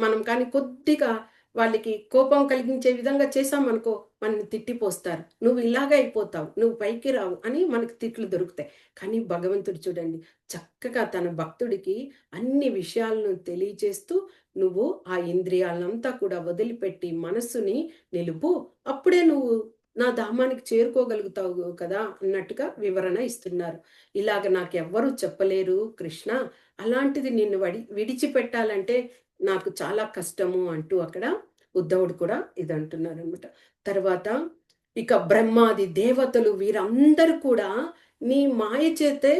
మనం కానీ కొద్దిగా వాళ్ళకి కోపం కలిగించే విధంగా చేశామనుకో, మనల్ని తిట్టిపోస్తారు. "నువ్వు ఇలాగే అయిపోతావు. నువ్వు పైకి రావు" అని మనకు తిట్లు దొరుకుతాయి. కానీ భగవంతుడు చూడండి, చక్కగా తన భక్తుడికి అన్ని విషయాలను తెలియచేస్తూ, నువ్వు ఆ ఇంద్రియాలనంతా కూడా వదిలిపెట్టి మనస్సుని నిలుపు. అప్పుడే నువ్వు నా ధామానికి చేరుకోగలుగుతావు కదా అన్నట్టుగా వివరణ ఇస్తున్నారు. ఇలాగ నాకెవ్వరూ చెప్పలేరు కృష్ణ. అలాంటిది నిన్ను విడిచిపెట్టాలంటే నాకు చాలా కష్టము అంటూ అక్కడ ఉద్ధవుడు కూడా ఇది అంటున్నారనమాట. తర్వాత ఇక బ్రహ్మాది దేవతలు వీరందరూ కూడా నీ మాయ చేతే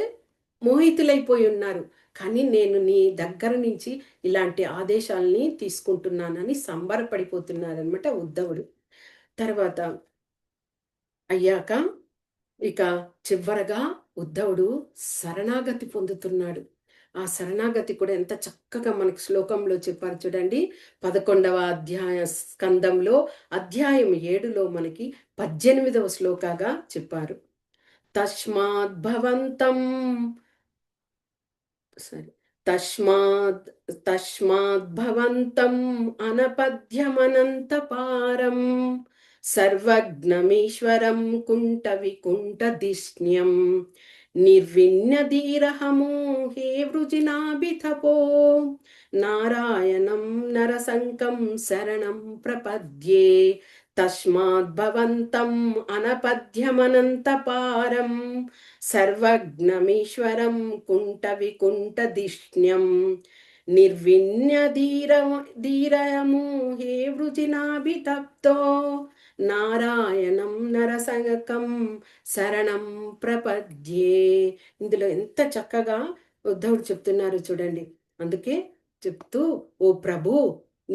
మోహితులైపోయి ఉన్నారు. కానీ నేను నీ దగ్గర నుంచి ఇలాంటి ఆదేశాల్ని తీసుకుంటున్నానని సంబరపడిపోతున్నారనమాట ఉద్ధవుడు. తర్వాత అయ్యాక ఇక చివరగా ఉద్ధవుడు శరణాగతి పొందుతున్నాడు. ఆ శరణాగతి కూడా ఎంత చక్కగా మనకి శ్లోకంలో చెప్పారు చూడండి. 11వ అధ్యాయ స్కందంలో అధ్యాయం 7లో మనకి 18వ శ్లోకాగా చెప్పారు. తస్మాద్భవంతం సరే. తస్మాద్ తస్మాద్భవంతం అనపద్యమనంతపారం సర్వజ్ఞమీశ్వరం కుంఠవికుంఠదిష్ణ్యం నిర్విణ్యధీరహమో హే వృజినాభితపో నారాయణం నరసంకం శరణం ప్రపద్యే తస్మాద్భవంతం అనపద్యమనంతపారం సర్వజ్ఞమీశ్వరం కుంఠవికుంఠదిష్ణ్యం నిర్విణ్యధీరయము హే వృజినాభితప్తో నారాయణం నరసంకం శరణం ప్రపద్యే. ఇందులో ఎంత చక్కగా ఉద్ధవుడు చెప్తున్నారు చూడండి. అందుకే చెప్తూ, ఓ ప్రభు,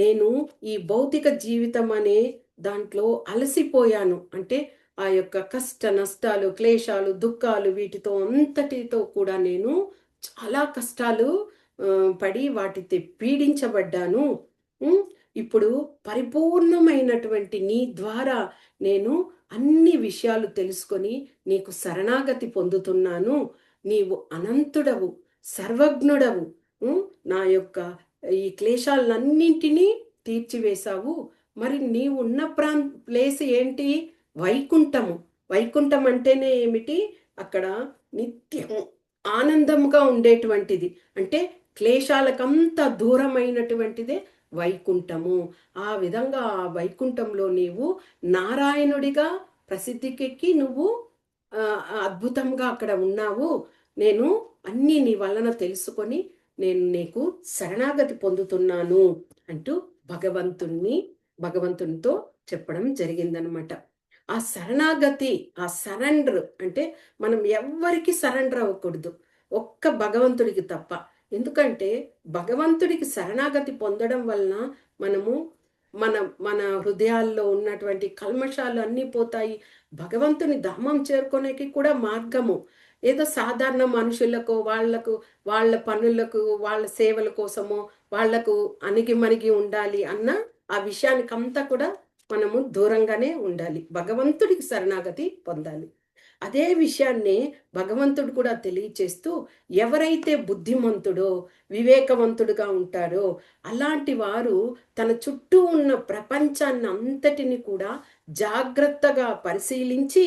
నేను ఈ భౌతిక జీవితం అనే దాంట్లో అలసిపోయాను. అంటే ఆ యొక్క కష్ట నష్టాలు, క్లేశాలు, దుఃఖాలు వీటితో అంతటితో కూడా నేను చాలా కష్టాలు పడి వాటితో పీడించబడ్డాను. ఇప్పుడు పరిపూర్ణమైనటువంటి నీ ద్వారా నేను అన్ని విషయాలు తెలుసుకొని నీకు శరణాగతి పొందుతున్నాను. నీవు అనంతుడవు, సర్వజ్ఞుడవు. నా యొక్క ఈ క్లేశాలన్నింటినీ తీర్చివేశావు. మరి నీవు ఉన్న ప్లేస్ ఏంటి? వైకుంఠము. వైకుంఠం అంటేనే ఏమిటి? అక్కడ నిత్యం ఆనందంగా ఉండేటువంటిది. అంటే క్లేశాలకంత దూరమైనటువంటిదే వైకుంఠము. ఆ విధంగా ఆ వైకుంఠంలో నీవు నారాయణుడిగా ప్రసిద్ధికెక్కి నువ్వు అద్భుతంగా అక్కడ ఉన్నావు. నేను అన్నీ నీ వలన తెలుసుకొని నేను నీకు శరణాగతి పొందుతున్నాను అంటూ భగవంతునితో చెప్పడం జరిగిందనమాట. ఆ శరణాగతి, ఆ సరెండర్ అంటే మనం ఎవ్వరికి సరెండర్ అవ్వకూడదు, ఒక్క భగవంతుడికి తప్ప. ఎందుకంటే భగవంతుడికి శరణాగతి పొందడం వలన మనము మన మన హృదయాల్లో ఉన్నటువంటి కల్మషాలు అన్నీ పోతాయి. భగవంతుని ధామం చేరుకోనేకి కూడా మార్గము. ఏదో సాధారణ మనుషులకు వాళ్ళ పనులకు వాళ్ళ సేవల కోసమో వాళ్లకు అణిగిమణిగి ఉండాలి అన్న ఆ విషయానికంతా కూడా మనము దూరంగానే ఉండాలి. భగవంతుడికి శరణాగతి పొందాలి. అదే విషయాన్ని భగవంతుడు కూడా తెలియచేస్తూ, ఎవరైతే బుద్ధిమంతుడో వివేకవంతుడుగా ఉంటారో అలాంటి వారు తన చుట్టూ ఉన్న ప్రపంచాన్ని అంతటిని కూడా జాగ్రత్తగా పరిశీలించి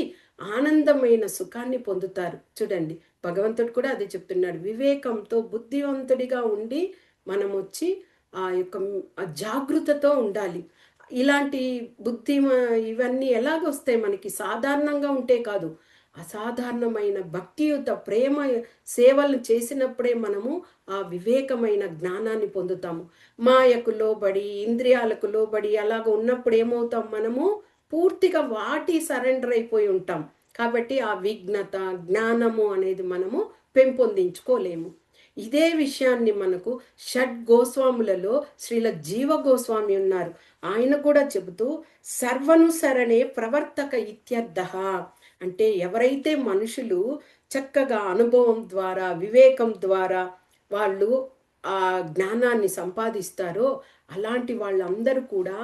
ఆనందమైన సుఖాన్ని పొందుతారు. చూడండి, భగవంతుడు కూడా అదే చెప్తున్నాడు. వివేకంతో బుద్ధివంతుడిగా ఉండి మనం వచ్చి ఆ యొక్క జాగృతతో ఉండాలి. ఇలాంటి బుద్ధి ఇవన్నీ ఎలాగొస్తాయి మనకి? సాధారణంగా ఉంటే కాదు, అసాధారణమైన భక్తియుత ప్రేమ సేవలు చేసినప్పుడే మనము ఆ వివేకమైన జ్ఞానాన్ని పొందుతాము. మాయకు లోబడి ఇంద్రియాలకు లోబడి అలాగ ఉన్నప్పుడు ఏమవుతాం? మనము పూర్తిగా వాటి సరెండర్ అయిపోయి ఉంటాం. కాబట్టి ఆ విఘ్నత జ్ఞానము అనేది మనము పెంపొందించుకోలేము. ఇదే విషయాన్ని మనకు షడ్ గోస్వాములలో శ్రీల జీవ గోస్వామి ఉన్నారు. ఆయన కూడా చెబుతూ, సర్వనుసరణే ప్రవర్తక ఇత్యర్థ. అంటే ఎవరైతే మనుషులు చక్కగా అనుభవం ద్వారా వివేకం ద్వారా వాళ్ళు ఆ జ్ఞానాన్ని సంపాదిస్తారో అలాంటి వాళ్ళందరూ కూడా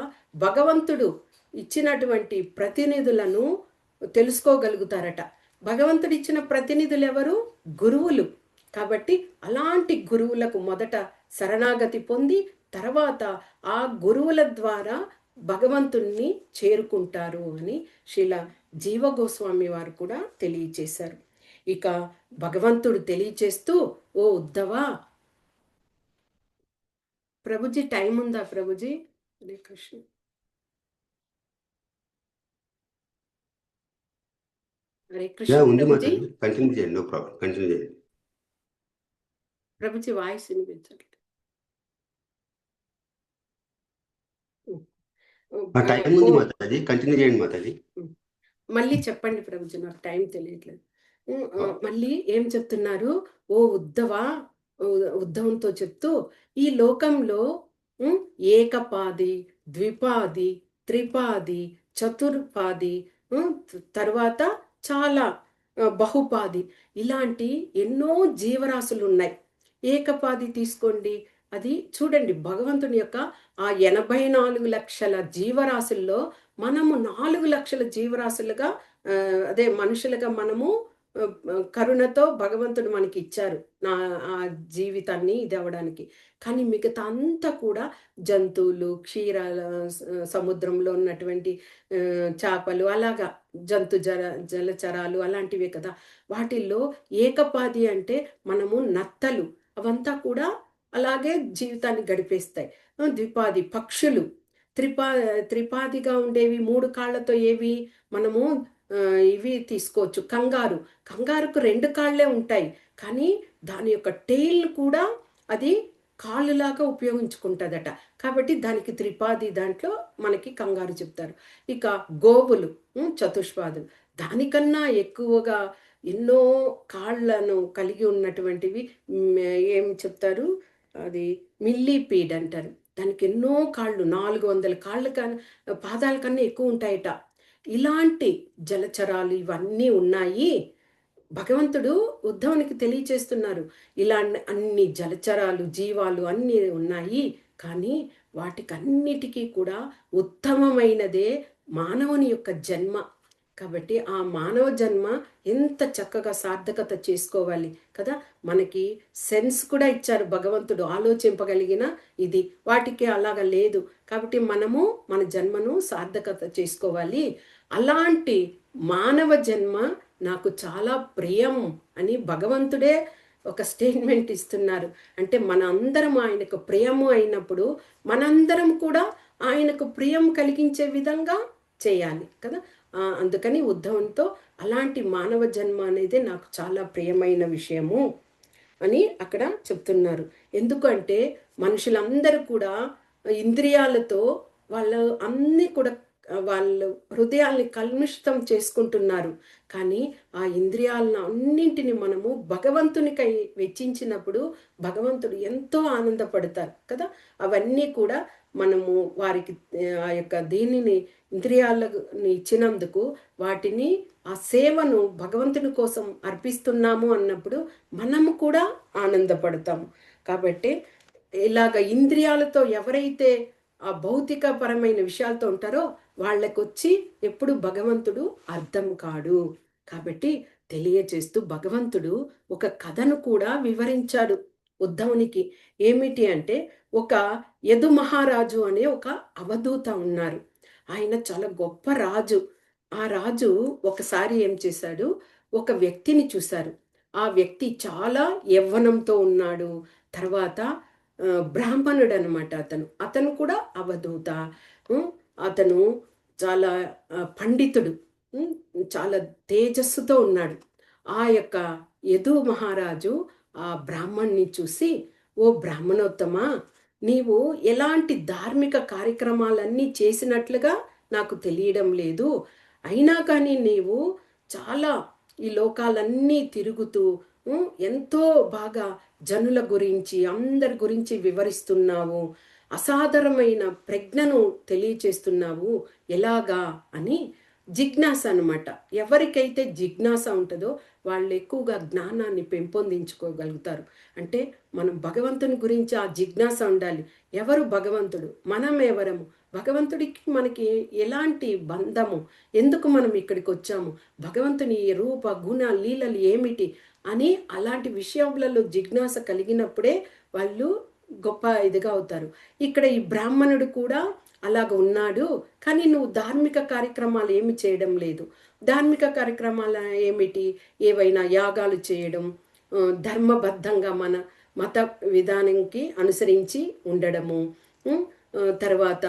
భగవంతుడు ఇచ్చినటువంటి ప్రతినిధులను తెలుసుకోగలుగుతారట. భగవంతుడు ఇచ్చిన ప్రతినిధులు ఎవరు? గురువులు. కాబట్టి అలాంటి గురువులకు మొదట శరణాగతి పొంది తర్వాత ఆ గురువుల ద్వారా భగవంతుణ్ణి చేరుకుంటారు అని శ్రీల జీవ గోస్వామి వారు కూడా తెలియచేశారు. ఇక భగవంతుడు తెలియచేస్తూ, ఓ ఉద్ధవా, ప్రభుజీ టైం ఉందా ప్రభుజీ? హరే కృష్ణ. హరే కృష్ణ ప్రభుజీ. కంటిన్యూ చేయండి, నో ప్రాబ్లం, కంటిన్యూ చేయండి ప్రభుజీ. వాయిస్ వినిపించట్లేదు. టైం ఉంది మాతాజీ, కంటిన్యూ చేయండి మాతాజీ. మళ్ళీ చెప్పండి ప్రభుజీ, నాకు టైం తెలియట్లేదు. మళ్ళీ ఏం చెప్తున్నారు? ఓ ఉద్ధవా, ఉద్ధవంతో చెప్తూ, ఈ లోకంలో హ్మ్, ఏకపాది, ద్విపాది, త్రిపాది, చతుర్పాది, తరువాత చాలా బహుపాది, ఇలాంటి ఎన్నో జీవరాశులున్నాయి. ఏకపాది తీసుకోండి. అది చూడండి, భగవంతుని యొక్క ఆ 84,00,000 జీవరాశుల్లో మనము 4,00,000 జీవరాశులుగా, అదే మనుషులుగా మనము కరుణతో భగవంతుడు మనకిచ్చారు. ఆ జీవితాన్ని ఇదవ్వడానికి. కానీ మిగతా అంతా కూడా జంతువులు, సముద్రంలో ఉన్నటువంటి చేపలు అలాగా జంతు జలచరాలు అలాంటివే కదా! వాటిల్లో ఏకపాది అంటే మనము నత్తలు అవంతా కూడా అలాగే జీవితాన్ని గడిపేస్తాయి. ద్విపాది పక్షులు, త్రిపా త్రిపాదిగా ఉండేవి 3 కాళ్ళతో ఏవి మనము ఇవి తీసుకోవచ్చు. కంగారు. కంగారుకు 2 కాళ్ళే ఉంటాయి. కానీ దాని యొక్క టెయిల్ కూడా అది కాళ్ళులాగా ఉపయోగించుకుంటదట. కాబట్టి దానికి త్రిపాది దాంట్లో మనకి కంగారు చెప్తారు. ఇక గోవులు చతుష్పాదులు. దానికన్నా ఎక్కువగా ఎన్నో కాళ్ళను కలిగి ఉన్నటువంటివి ఏం చెప్తారు? అది మిల్లీపీడ్ అంటారు. దానికి ఎన్నో కాళ్ళు 400 కాళ్ళ పాదాల కన్నా ఎక్కువుంటాయట. ఇలాంటి జలచరాలు ఇవన్నీ ఉన్నాయి. భగవంతుడు ఉద్ధవునికి తెలియచేస్తున్నారు. ఇలా అన్ని జలచరాలు, జీవాలు అన్నీ ఉన్నాయి. కానీ వాటికన్నిటికీ కూడా ఉత్తమమైనదే మానవుని యొక్క జన్మ. కాబట్టి ఆ మానవ జన్మ ఎంత చక్కగా సార్థకత చేసుకోవాలి కదా! మనకి సెన్స్ కూడా ఇచ్చారు భగవంతుడు, ఆలోచింపగలిగిన ఇది. వాటికి అలాగా లేదు. కాబట్టి మనము మన జన్మను సార్థకత చేసుకోవాలి. అలాంటి మానవ జన్మ నాకు చాలా ప్రియం అని భగవంతుడే ఒక స్టేట్మెంట్ ఇస్తున్నారు. అంటే మనందరం ఆయనకు ప్రియము అయినప్పుడు మనందరం కూడా ఆయనకు ప్రియం కలిగించే విధంగా చేయాలి కదా! అందుకని ఉద్ధవంతో అలాంటి మానవ జన్మ అనేది నాకు చాలా ప్రియమైన విషయము అని అక్కడ చెప్తున్నారు. ఎందుకంటే మనుషులందరూ కూడా ఇంద్రియాలతో వాళ్ళు అన్నీ కూడా వాళ్ళు హృదయాల్ని కలుషితం చేసుకుంటున్నారు. కానీ ఆ ఇంద్రియాలను అన్నింటిని మనము భగవంతునికై వెచ్చించినప్పుడు భగవంతుడు ఎంతో ఆనందపడతారు కదా! అవన్నీ కూడా మనము వారికి ఆ యొక్క దీనిని ఇంద్రియాలని ఇచ్చినందుకు వాటిని ఆ సేవను భగవంతుని కోసం అర్పిస్తున్నాము అన్నప్పుడు మనము కూడా ఆనందపడతాము. కాబట్టి ఇలాగ ఇంద్రియాలతో ఎవరైతే ఆ భౌతికపరమైన విషయాలతో ఉంటారో వాళ్ళకొచ్చి ఎప్పుడు భగవంతుడు అర్థం కాడు. కాబట్టి తెలియచేస్తూ భగవంతుడు ఒక కథను కూడా వివరించాడు ఉద్ధవునికి. ఏమిటి అంటే, ఒక యదు మహారాజు అనే ఒక అవధూత ఉన్నారు. ఆయన చాలా గొప్ప రాజు. ఆ రాజు ఒకసారి ఏం చేశాడు, ఒక వ్యక్తిని చూశారు. ఆ వ్యక్తి చాలా యవ్వనంతో ఉన్నాడు. తర్వాత బ్రాహ్మణుడనమాట అతను. అతను కూడా అవధూత. హ్మ్. అతను చాలా పండితుడు. హ్మ్. చాలా తేజస్సుతో ఉన్నాడు. ఆ యొక్క యదు మహారాజు ఆ బ్రాహ్మణ్ణి చూసి, "ఓ బ్రాహ్మణోత్తమా! నీవు ఎలాంటి ధార్మిక కార్యక్రమాలన్నీ చేసినట్లుగా నాకు తెలియడం లేదు. అయినా కానీ నీవు చాలా ఈ లోకాలన్నీ తిరుగుతూ ఎంతో బాగా జనుల గురించి, అందరి గురించి వివరిస్తున్నావు. అసాధారణమైన ప్రజ్ఞను తెలియచేస్తున్నావు. ఎలాగా?" అని జిజ్ఞాస అనమాట. ఎవరికైతే జిజ్ఞాస ఉంటదో వాళ్ళు ఎక్కువగా జ్ఞానాన్ని పెంపొందించుకోగలుగుతారు. అంటే మనం భగవంతుని గురించి ఆ జిజ్ఞాస ఉండాలి. ఎవరు భగవంతుడు? మనం ఎవరము? భగవంతుడికి మనకి ఎలాంటి బంధము? ఎందుకు మనం ఇక్కడికొచ్చాము? భగవంతుని రూప, గుణ, లీలలు ఏమిటి? అని అలాంటి విషయాలలో జిజ్ఞాస కలిగినప్పుడే వాళ్ళు గొప్ప ఇదిగా అవుతారు. ఇక్కడ ఈ బ్రాహ్మణుడు కూడా అలాగ ఉన్నాడు. కానీ నువ్వు ధార్మిక కార్యక్రమాలు ఏమి చేయడం లేదు. ధార్మిక కార్యక్రమాలు ఏమిటి? ఏవైనా యాగాలు చేయడం, ధర్మబద్ధంగా మన మత విధానంకి అనుసరించి ఉండడము, తర్వాత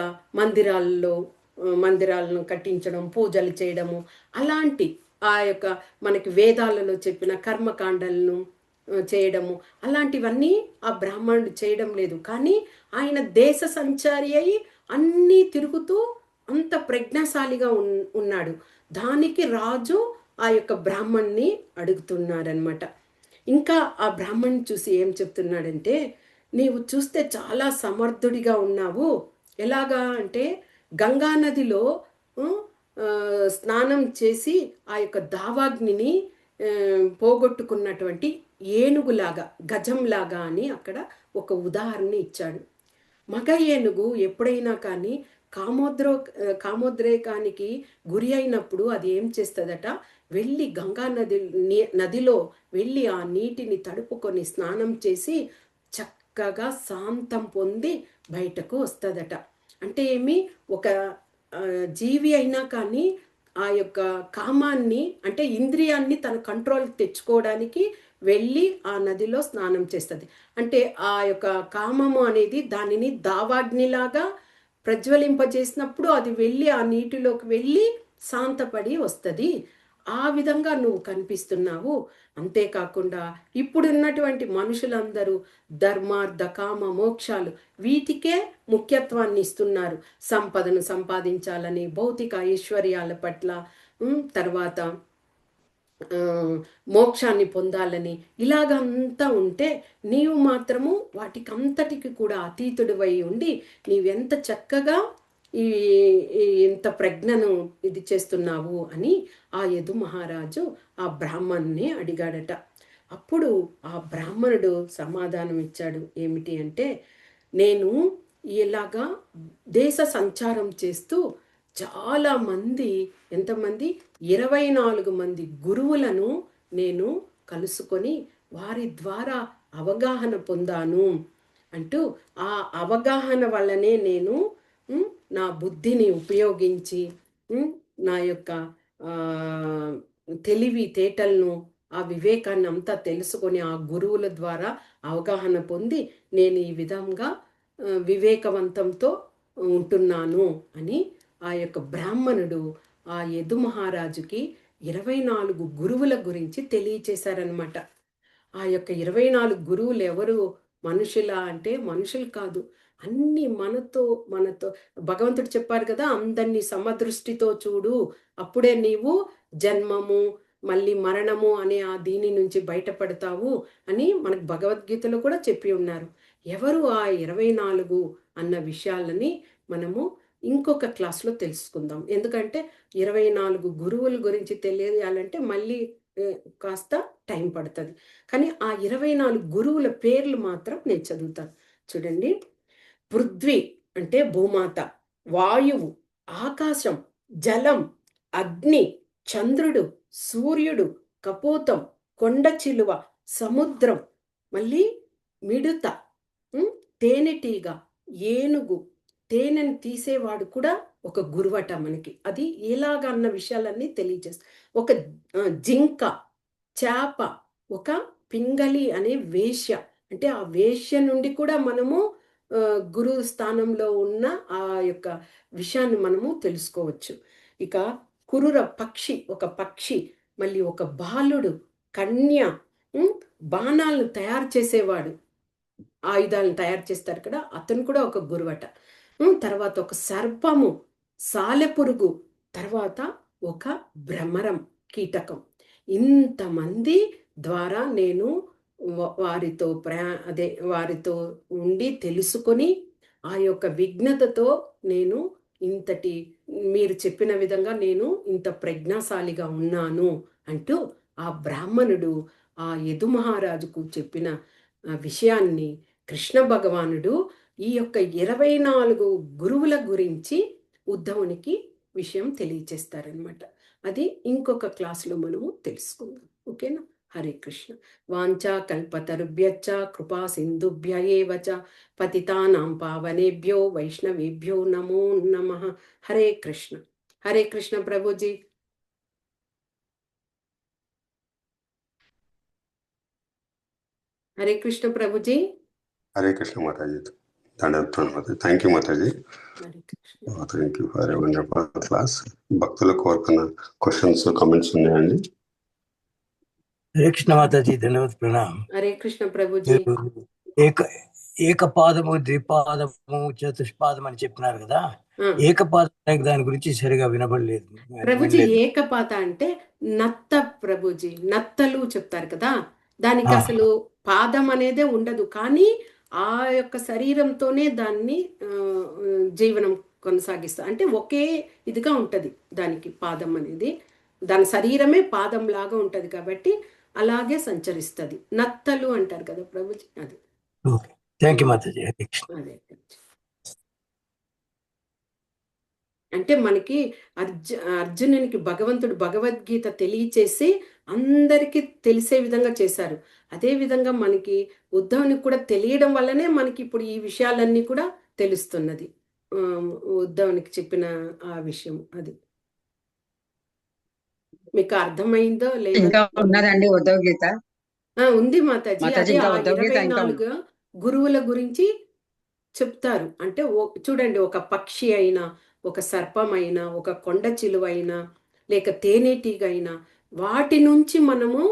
మందిరాలను కట్టించడం, పూజలు చేయడము, అలాంటి ఆ యొక్క మనకి వేదాలలో చెప్పిన కర్మకాండలను చేయడము, అలాంటివన్నీ ఆ బ్రాహ్మణుడు చేయడం లేదు. కానీ ఆయన దేశ సంచారి అయి అన్నీ తిరుగుతూ అంత ప్రజ్ఞాశాలిగా ఉన్నాడు. దానికి రాజు ఆ యొక్క బ్రాహ్మణ్ణి అడుగుతున్నాడనమాట. ఇంకా ఆ బ్రాహ్మణ్ చూసి ఏం చెప్తున్నాడంటే, నీవు చూస్తే చాలా సమర్థుడిగా ఉన్నావు. ఎలాగా అంటే గంగా నదిలో ఉం, ఆ, స్నానం చేసి ఆ యొక్క దావాగ్నిని పోగొట్టుకున్నటువంటి ఏనుగులాగా గజంలాగా అని అక్కడ ఒక ఉదాహరణ ఇచ్చాడు. మగ ఏనుగు ఎప్పుడైనా కానీ కామోద్రో కామోద్రేకానికి గురి అయినప్పుడు అది ఏం చేస్తుందట, వెళ్ళి గంగా నదిలో వెళ్ళి ఆ నీటిని తడుపుకొని స్నానం చేసి చక్కగా శాంతం పొంది బయటకు వస్తుందట. అంటే ఏమి, ఒక జీవి అయినా కానీ ఆ యొక్క కామాన్ని అంటే ఇంద్రియాన్ని తన కంట్రోల్ తెచ్చుకోవడానికి వెళ్ళి ఆ నదిలో స్నానం చేస్తుంది. అంటే ఆ యొక్క కామము అనేది దానిని దావాగ్నిలాగా ప్రజ్వలింపజేసినప్పుడు అది వెళ్ళి ఆ నీటిలోకి వెళ్ళి శాంతపడి వస్తుంది. ఆ విధంగా నువ్వు కనిపిస్తున్నావు. అంతేకాకుండా ఇప్పుడున్నటువంటి మనుషులందరూ ధర్మార్థ కామ మోక్షాలు వీటికే ముఖ్యత్వాన్ని ఇస్తున్నారు. సంపదను సంపాదించాలని, భౌతిక ఐశ్వర్యాల పట్ల, తర్వాత మోక్షాన్ని పొందాలని ఇలాగంతా ఉంటే, నీవు మాత్రము వాటికంతటికి కూడా అతీతుడివై ఉండి నీవెంత చక్కగా ఈ ఇంత ప్రజ్ఞను ఇది చేస్తున్నావు అని ఆ యదు మహారాజు ఆ బ్రాహ్మణ్ణి అడిగాడట. అప్పుడు ఆ బ్రాహ్మణుడు సమాధానం ఇచ్చాడు. ఏమిటి అంటే, నేను ఇలాగా దేశ సంచారం చేస్తూ చాలామంది, ఎంతమంది, 24 మంది గురువులను నేను కలుసుకొని వారి ద్వారా అవగాహన పొందాను అంటూ, ఆ అవగాహన వల్లనే నేను నా బుద్ధిని ఉపయోగించి నా యొక్క తెలివి తేటలను, ఆ వివేకాన్ని అంతా తెలుసుకొని ఆ గురువుల ద్వారా అవగాహన పొంది నేను ఈ విధంగా వివేకవంతంతో ఉంటున్నాను అని ఆ యొక్క బ్రాహ్మణుడు ఆ యదు మహారాజుకి 24 గురువుల గురించి తెలియచేశారనమాట. ఆ యొక్క 24 గురువులు ఎవరు? మనుషులా అంటే మనుషులు కాదు. అన్ని మనతో భగవంతుడు చెప్పారు కదా, అందరినీ సమదృష్టితో చూడు, అప్పుడే నీవు జన్మము మళ్ళీ మరణము అనే ఆ దీని నుంచి బయటపడతావు అని మనకు భగవద్గీతలో కూడా చెప్పి ఉన్నారు. ఎవరు ఆ 24 అన్న విషయాలని మనము ఇంకొక క్లాస్లో తెలుసుకుందాం. ఎందుకంటే 24 గురువుల గురించి తెలియాలంటే మళ్ళీ కాస్త టైం పడుతుంది. కానీ ఆ 24 గురువుల పేర్లు మాత్రం నేను చదువుతాను. చూడండి. పృథ్వీ అంటే భూమాత, వాయువు, ఆకాశం, జలం, అగ్ని, చంద్రుడు, సూర్యుడు, కపోతం, కొండ చిలువ, సముద్రం, మళ్ళీ మిడుత, తేనెటీగ, ఏనుగు, తేనెను తీసేవాడు కూడా ఒక గురువట మనకి. అది ఎలాగన్న విషయాలన్నీ తెలియజేస్తుంది. ఒక జింక, చేప, ఒక పింగళి అనే వేశ్య, అంటే ఆ వేశ్య నుండి కూడా మనము గురు స్థానంలో ఉన్న ఆ యొక్క విషయాన్ని మనము తెలుసుకోవచ్చు. ఇక కురుర పక్షి, ఒక పక్షి, మళ్ళీ ఒక బాలుడు, కన్య, బాణాలను తయారు చేసేవాడు, ఆయుధాలను తయారు చేస్తారు కదా, అతను కూడా ఒక గురువట. తర్వాత ఒక సర్పము, సాలెపురుగు, తర్వాత ఒక భ్రమరం కీటకం. ఇంతమంది ద్వారా నేను వారితో ఉండి తెలుసుకొని ఆ యొక్క విఘ్నతతో నేను ఇంతటి, మీరు చెప్పిన విధంగా నేను ఇంత ప్రజ్ఞాశాలిగా ఉన్నాను అంటూ ఆ బ్రాహ్మణుడు ఆ యదు మహారాజుకు చెప్పిన విషయాన్ని కృష్ణ భగవానుడు ఈ యొక్క 24 గురువుల గురించి ఉద్ధవునికి విషయం తెలియచేస్తారనమాట. అది ఇంకొక క్లాస్లో మనము తెలుసుకుందాం. ఓకేనా? హరే కృష్ణ. వాంఛా కల్పతరుభ్యశ్చ కృపా సింధుభ్య ఏవ చ పతితానాం పావనేభ్యో వైష్ణవేభ్యో నమో నమః. హరే కృష్ణ. హరే కృష్ణ ప్రభుజీ. హరే కృష్ణ ప్రభుజీ. హరే కృష్ణ మాతాజీ. ధన్యవాదాలు Mataji. Thank you Mataji. Thank you for wonderful class. భక్తులు కోరుకున్న క్వశ్చన్స్ కామెంట్స్ ఉన్నాయండి? హరే కృష్ణ మాతాజీ. ధన్యవాద ప్రణామ్. హరే కృష్ణ ప్రభుజీ. ఏకపాదము, ద్విపాదము, చతుష్పాదం అని చెప్పినారు కదా, ఆ. ఏకపాత దాని గురించి సరిగా వినబడలేదు. ప్రభుజీ వినలేదు. ఏకపాత అంటే నత్త ప్రభుజీ, నత్తలు చెప్తారు కదా, దానికి ఆ. అసలు పాదం అనేదే ఉండదు, కానీ ఆ యొక్క శరీరంతోనే దాన్ని జీవనం కొనసాగిస్తారు. అంటే ఒకే ఇదిగా ఉంటది దానికి పాదం అనేది, దాని శరీరమే పాదం లాగా ఉంటది కాబట్టి అలాగే సంచరిస్తుంది. నత్తలు అంటారు కదా ప్రభుజీ, అది. Okay, thank you Mataji. Hare Krishna. అదే అంటే మనకి అర్జునునికి భగవంతుడు భగవద్గీత తెలియచేసి అందరికీ తెలిసే విధంగా చేశారు. అదే విధంగా మనకి ఉద్ధవునికి కూడా తెలియడం వల్లనే మనకి ఇప్పుడు ఈ విషయాలన్నీ కూడా తెలుస్తున్నది. ఉద్ధవునికి చెప్పిన ఆ విషయం అది మీకు అర్థమైందో లేదో ఇంకా ఉన్నదండి ఉద్ధవ్ గీత? ఉంది మాతాజీ. అదే ఇంకా ఆ ఉద్ధవ్ గీత ఇంకా 24 గురువుల గురించి చెప్తారు. అంటే చూడండి, ఒక పక్షి అయినా, ఒక సర్పం అయినా, ఒక కొండ చిలువైనా, లేక తేనెటీగైనా, వాటి నుంచి మనము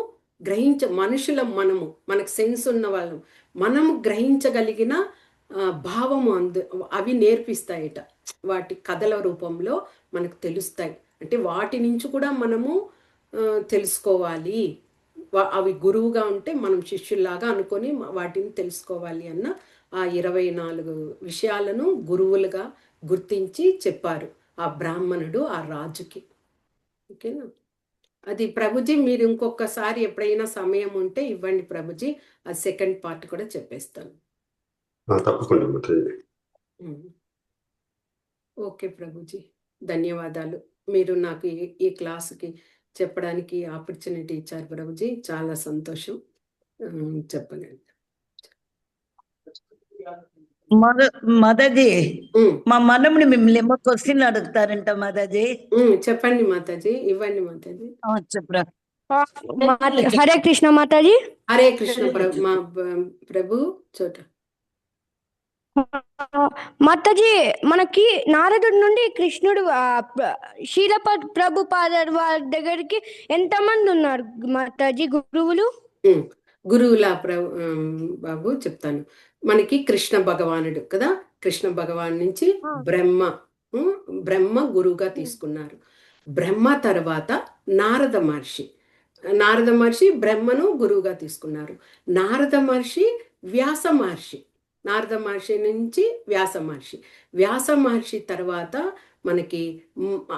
మనుషులం, మనకు సెన్స్ ఉన్న వాళ్ళం, మనము గ్రహించగలిగిన భావము అవి నేర్పిస్తాయట. వాటి కథల రూపంలో మనకు తెలుస్తాయి. అంటే వాటి నుంచి కూడా మనము తెలుసుకోవాలి. అవి గురువుగా ఉంటే మనం శిష్యుల్లాగా అనుకొని వాటిని తెలుసుకోవాలి అన్న ఆ 24 విషయాలను గురువులుగా గుర్తించి చెప్పారు ఆ బ్రాహ్మణుడు ఆ రాజుకి. ఓకేనా? అది ప్రభుజీ, మీరు ఇంకొకసారి ఎప్పుడైనా సమయం ఉంటే ఇవ్వండి ప్రభుజీ, ఆ సెకండ్ పార్ట్ కూడా చెప్పేస్తాను. తప్పకుండా మాతాజీ. ఓకే ప్రభుజీ, ధన్యవాదాలు. మీరు నాకు ఈ క్లాసుకి చెప్పడానికి ఆపర్చునిటీ ఇచ్చారు ప్రభుజీ, చాలా సంతోషం. చెప్పండి. మాతాజీ, మా మనముని మిమ్మల్ని ఏమో క్వశ్చన్ అడుగుతారంట మాతాజీ. చెప్పండి మాతాజీ, ఇవ్వండి మాతాజీ. చెప్పురా. హరే కృష్ణ మాతాజీ. హరే కృష్ణ ప్రభు చోట. మాతాజీ, మనకి నారదుడి నుండి కృష్ణుడు శీల ప్రభుపాదర్ వారి దగ్గరికి ఎంతమంది ఉన్నారు మాతాజీ గురువులు? గురువుల బాబు చెప్తాను. మనకి కృష్ణ భగవానుడు కదా, కృష్ణ భగవాన్ నుంచి బ్రహ్మ గురువుగా తీసుకున్నారు. బ్రహ్మ తర్వాత నారద మహర్షి బ్రహ్మను గురువుగా తీసుకున్నారు. నారద మహర్షి నారద మహర్షి నుంచి వ్యాస మహర్షి తర్వాత మనకి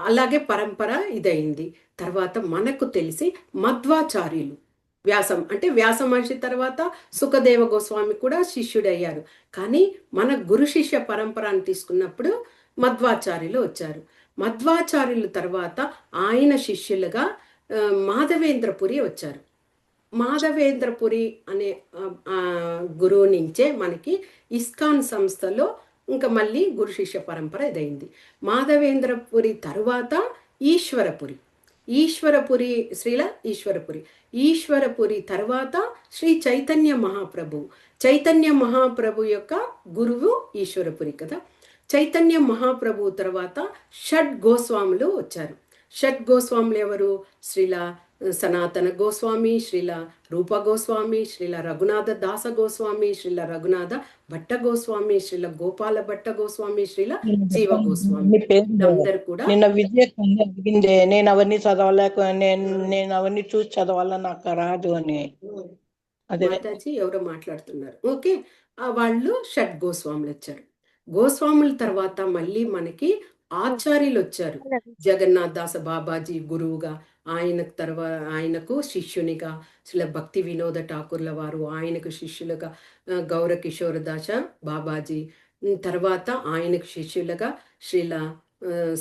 అలాగే పరంపర ఇదైంది. తర్వాత మనకు తెలిసి మధ్వాచార్యులు, వ్యాస మహర్షి తర్వాత సుఖదేవ గోస్వామి కూడా శిష్యుడయ్యారు. కానీ మన గురు శిష్య పరంపరను తీసుకున్నప్పుడు మధ్వాచార్యులు వచ్చారు. మధ్వాచార్యులు తర్వాత ఆయన శిష్యులుగా మాధవేంద్రపురి వచ్చారు. మాధవేంద్రపురి అనే గురువు నుంచే మనకి ఇస్కాన్ సంస్థలో ఇంకా మళ్ళీ గురు శిష్య పరంపర ఇదైంది. మాధవేంద్రపురి తరువాత ఈశ్వరపురి తర్వాత శ్రీ చైతన్య మహాప్రభు యొక్క గురువు ఈశ్వరపురి కదా. చైతన్య మహాప్రభు తర్వాత షడ్ గోస్వాములు వచ్చారు. షడ్ గోస్వాములు ఎవరు? శ్రీల సనాతన గోస్వామి, శ్రీల రూప గోస్వామి, శ్రీల రఘునాథ దాస గోస్వామి, శ్రీల రఘునాథ భట్ట గోస్వామి, శ్రీల గోపాల భట్ట గోస్వామి, శ్రీల జీవ గోస్వామి, అందరు కూడా. నిన్న విజయ అడిగిందే, నేను అవన్నీ చదవలేక నేను అవన్నీ చూసి చదవాల నాకు రాదు అని. అదే మాతాజీ ఎవరో మాట్లాడుతున్నారు. ఓకే, వాళ్ళు షడ్ గోస్వాములు వచ్చారు. గోస్వాముల తర్వాత మళ్ళీ మనకి ఆచార్యులు వచ్చారు. జగన్నాథ్ దాస బాబాజీ గురువుగా, ఆయనకు శిష్యునిగా శ్రీల భక్తి వినోద ఠాకూర్ల వారు, ఆయనకు శిష్యులుగా గౌర కిషోర దాస బాబాజీ, తర్వాత ఆయనకు శిష్యులుగా శ్రీల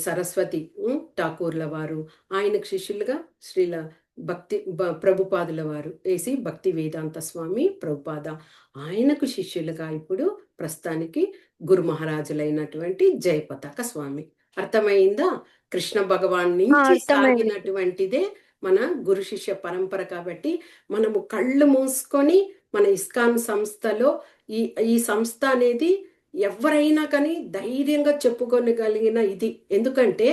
సరస్వతి ఠాకూర్ల వారు, ఆయనకు శిష్యులుగా శ్రీల ప్రభుపాదుల వారు వేసి భక్తి వేదాంత స్వామి ప్రభుపాద, ఆయనకు శిష్యులుగా ఇప్పుడు ప్రస్తుతానికి గురు మహారాజులైనటువంటి జయపతాక స్వామి. అర్థమైందా? కృష్ణ భగవాన్ నుంచి సాగినటువంటిదే మన గురు శిష్య పరంపర. కాబట్టి మనము కళ్ళు మూసుకొని మన ఇస్కాన్ సంస్థలో ఈ సంస్థ అనేది ఎవరైనా కానీ ధైర్యంగా చెప్పుకోగలిగిన ఇది. ఎందుకంటే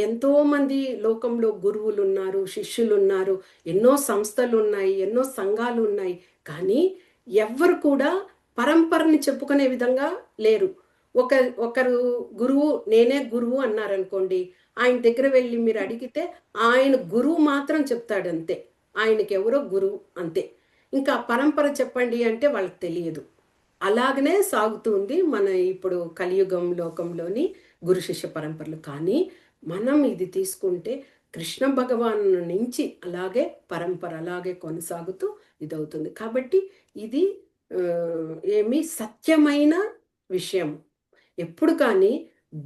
ఎంతో మంది లోకంలో గురువులు ఉన్నారు, శిష్యులు ఉన్నారు, ఎన్నో సంస్థలు ఉన్నాయి, ఎన్నో సంఘాలు ఉన్నాయి. కానీ ఎవ్వరు కూడా పరంపరని చెప్పుకునే విధంగా లేరు. ఒకరు గురువు, నేనే గురువు అన్నారనుకోండి, ఆయన దగ్గర వెళ్ళి మీరు అడిగితే ఆయన గురువు మాత్రం చెప్తాడు అంతే, ఆయనకి ఎవరో గురువు అంతే. ఇంకా పరంపర చెప్పండి అంటే వాళ్ళకి తెలియదు. అలాగనే సాగుతుంది మన ఇప్పుడు కలియుగం లోకంలోని గురు శిష్య పరంపరలు. కానీ మనం ఇది తీసుకుంటే కృష్ణ భగవాను నుంచి అలాగే పరంపర అలాగే కొనసాగుతూ ఇదవుతుంది. కాబట్టి ఇది ఏమి సత్యమైన విషయం. ఎప్పుడు కానీ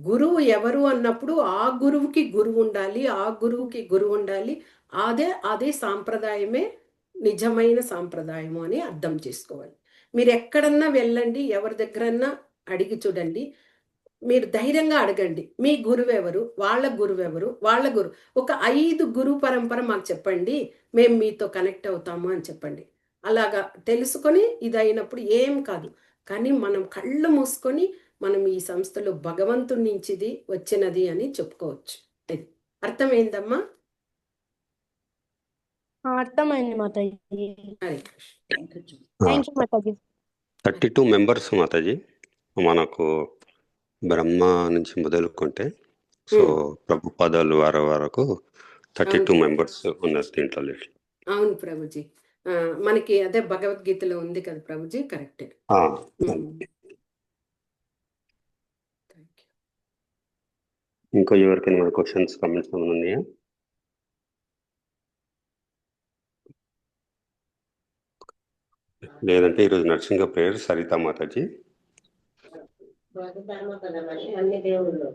గురువు ఎవరు అన్నప్పుడు ఆ గురువుకి గురువు ఉండాలి, ఆ గురువుకి గురువు ఉండాలి. అదే సాంప్రదాయమే నిజమైన సాంప్రదాయము అని అర్థం చేసుకోవాలి. మీరు ఎక్కడన్నా వెళ్ళండి, ఎవరి దగ్గరన్నా అడిగి చూడండి, మీరు ధైర్యంగా అడగండి, మీ గురువు ఎవరు, వాళ్ళ గురువు ఎవరు, వాళ్ళ గురువు, ఒక 5 గురు పరంపర మాకు చెప్పండి, మేము మీతో కనెక్ట్ అవుతాము అని చెప్పండి. అలాగా తెలుసుకొని ఇది అయినప్పుడు ఏం కాదు. కానీ మనం కళ్ళు మూసుకొని మనం ఈ సంస్థలో భగవంతుడి నుంచిది వచ్చినది అని చెప్పుకోవచ్చు. ఇది అర్థమైందమ్మా? అర్థమైంది Mataji. Hare Krishna. Thank you Mataji. 32 members Mataji మనకు బ్రహ్మ నుంచి మొదలుకుంటే. సో ప్రభుపాదాలు వరకు 32 మెంబర్స్ ఉన్నారు దీంట్లో. అవును ప్రభుజీ, మనకి అదే భగవద్గీతలో ఉంది కదా ప్రభుజీ, కరెక్టే. ఇంకా ఎవరికైనా క్వశ్చన్స్ కామెంట్స్ ఉన్నాయా? లేదంటే ఈరోజు నరసింహ ప్రేయర్ సరితా మాతాజీ. అన్ని దేవుళ్ళు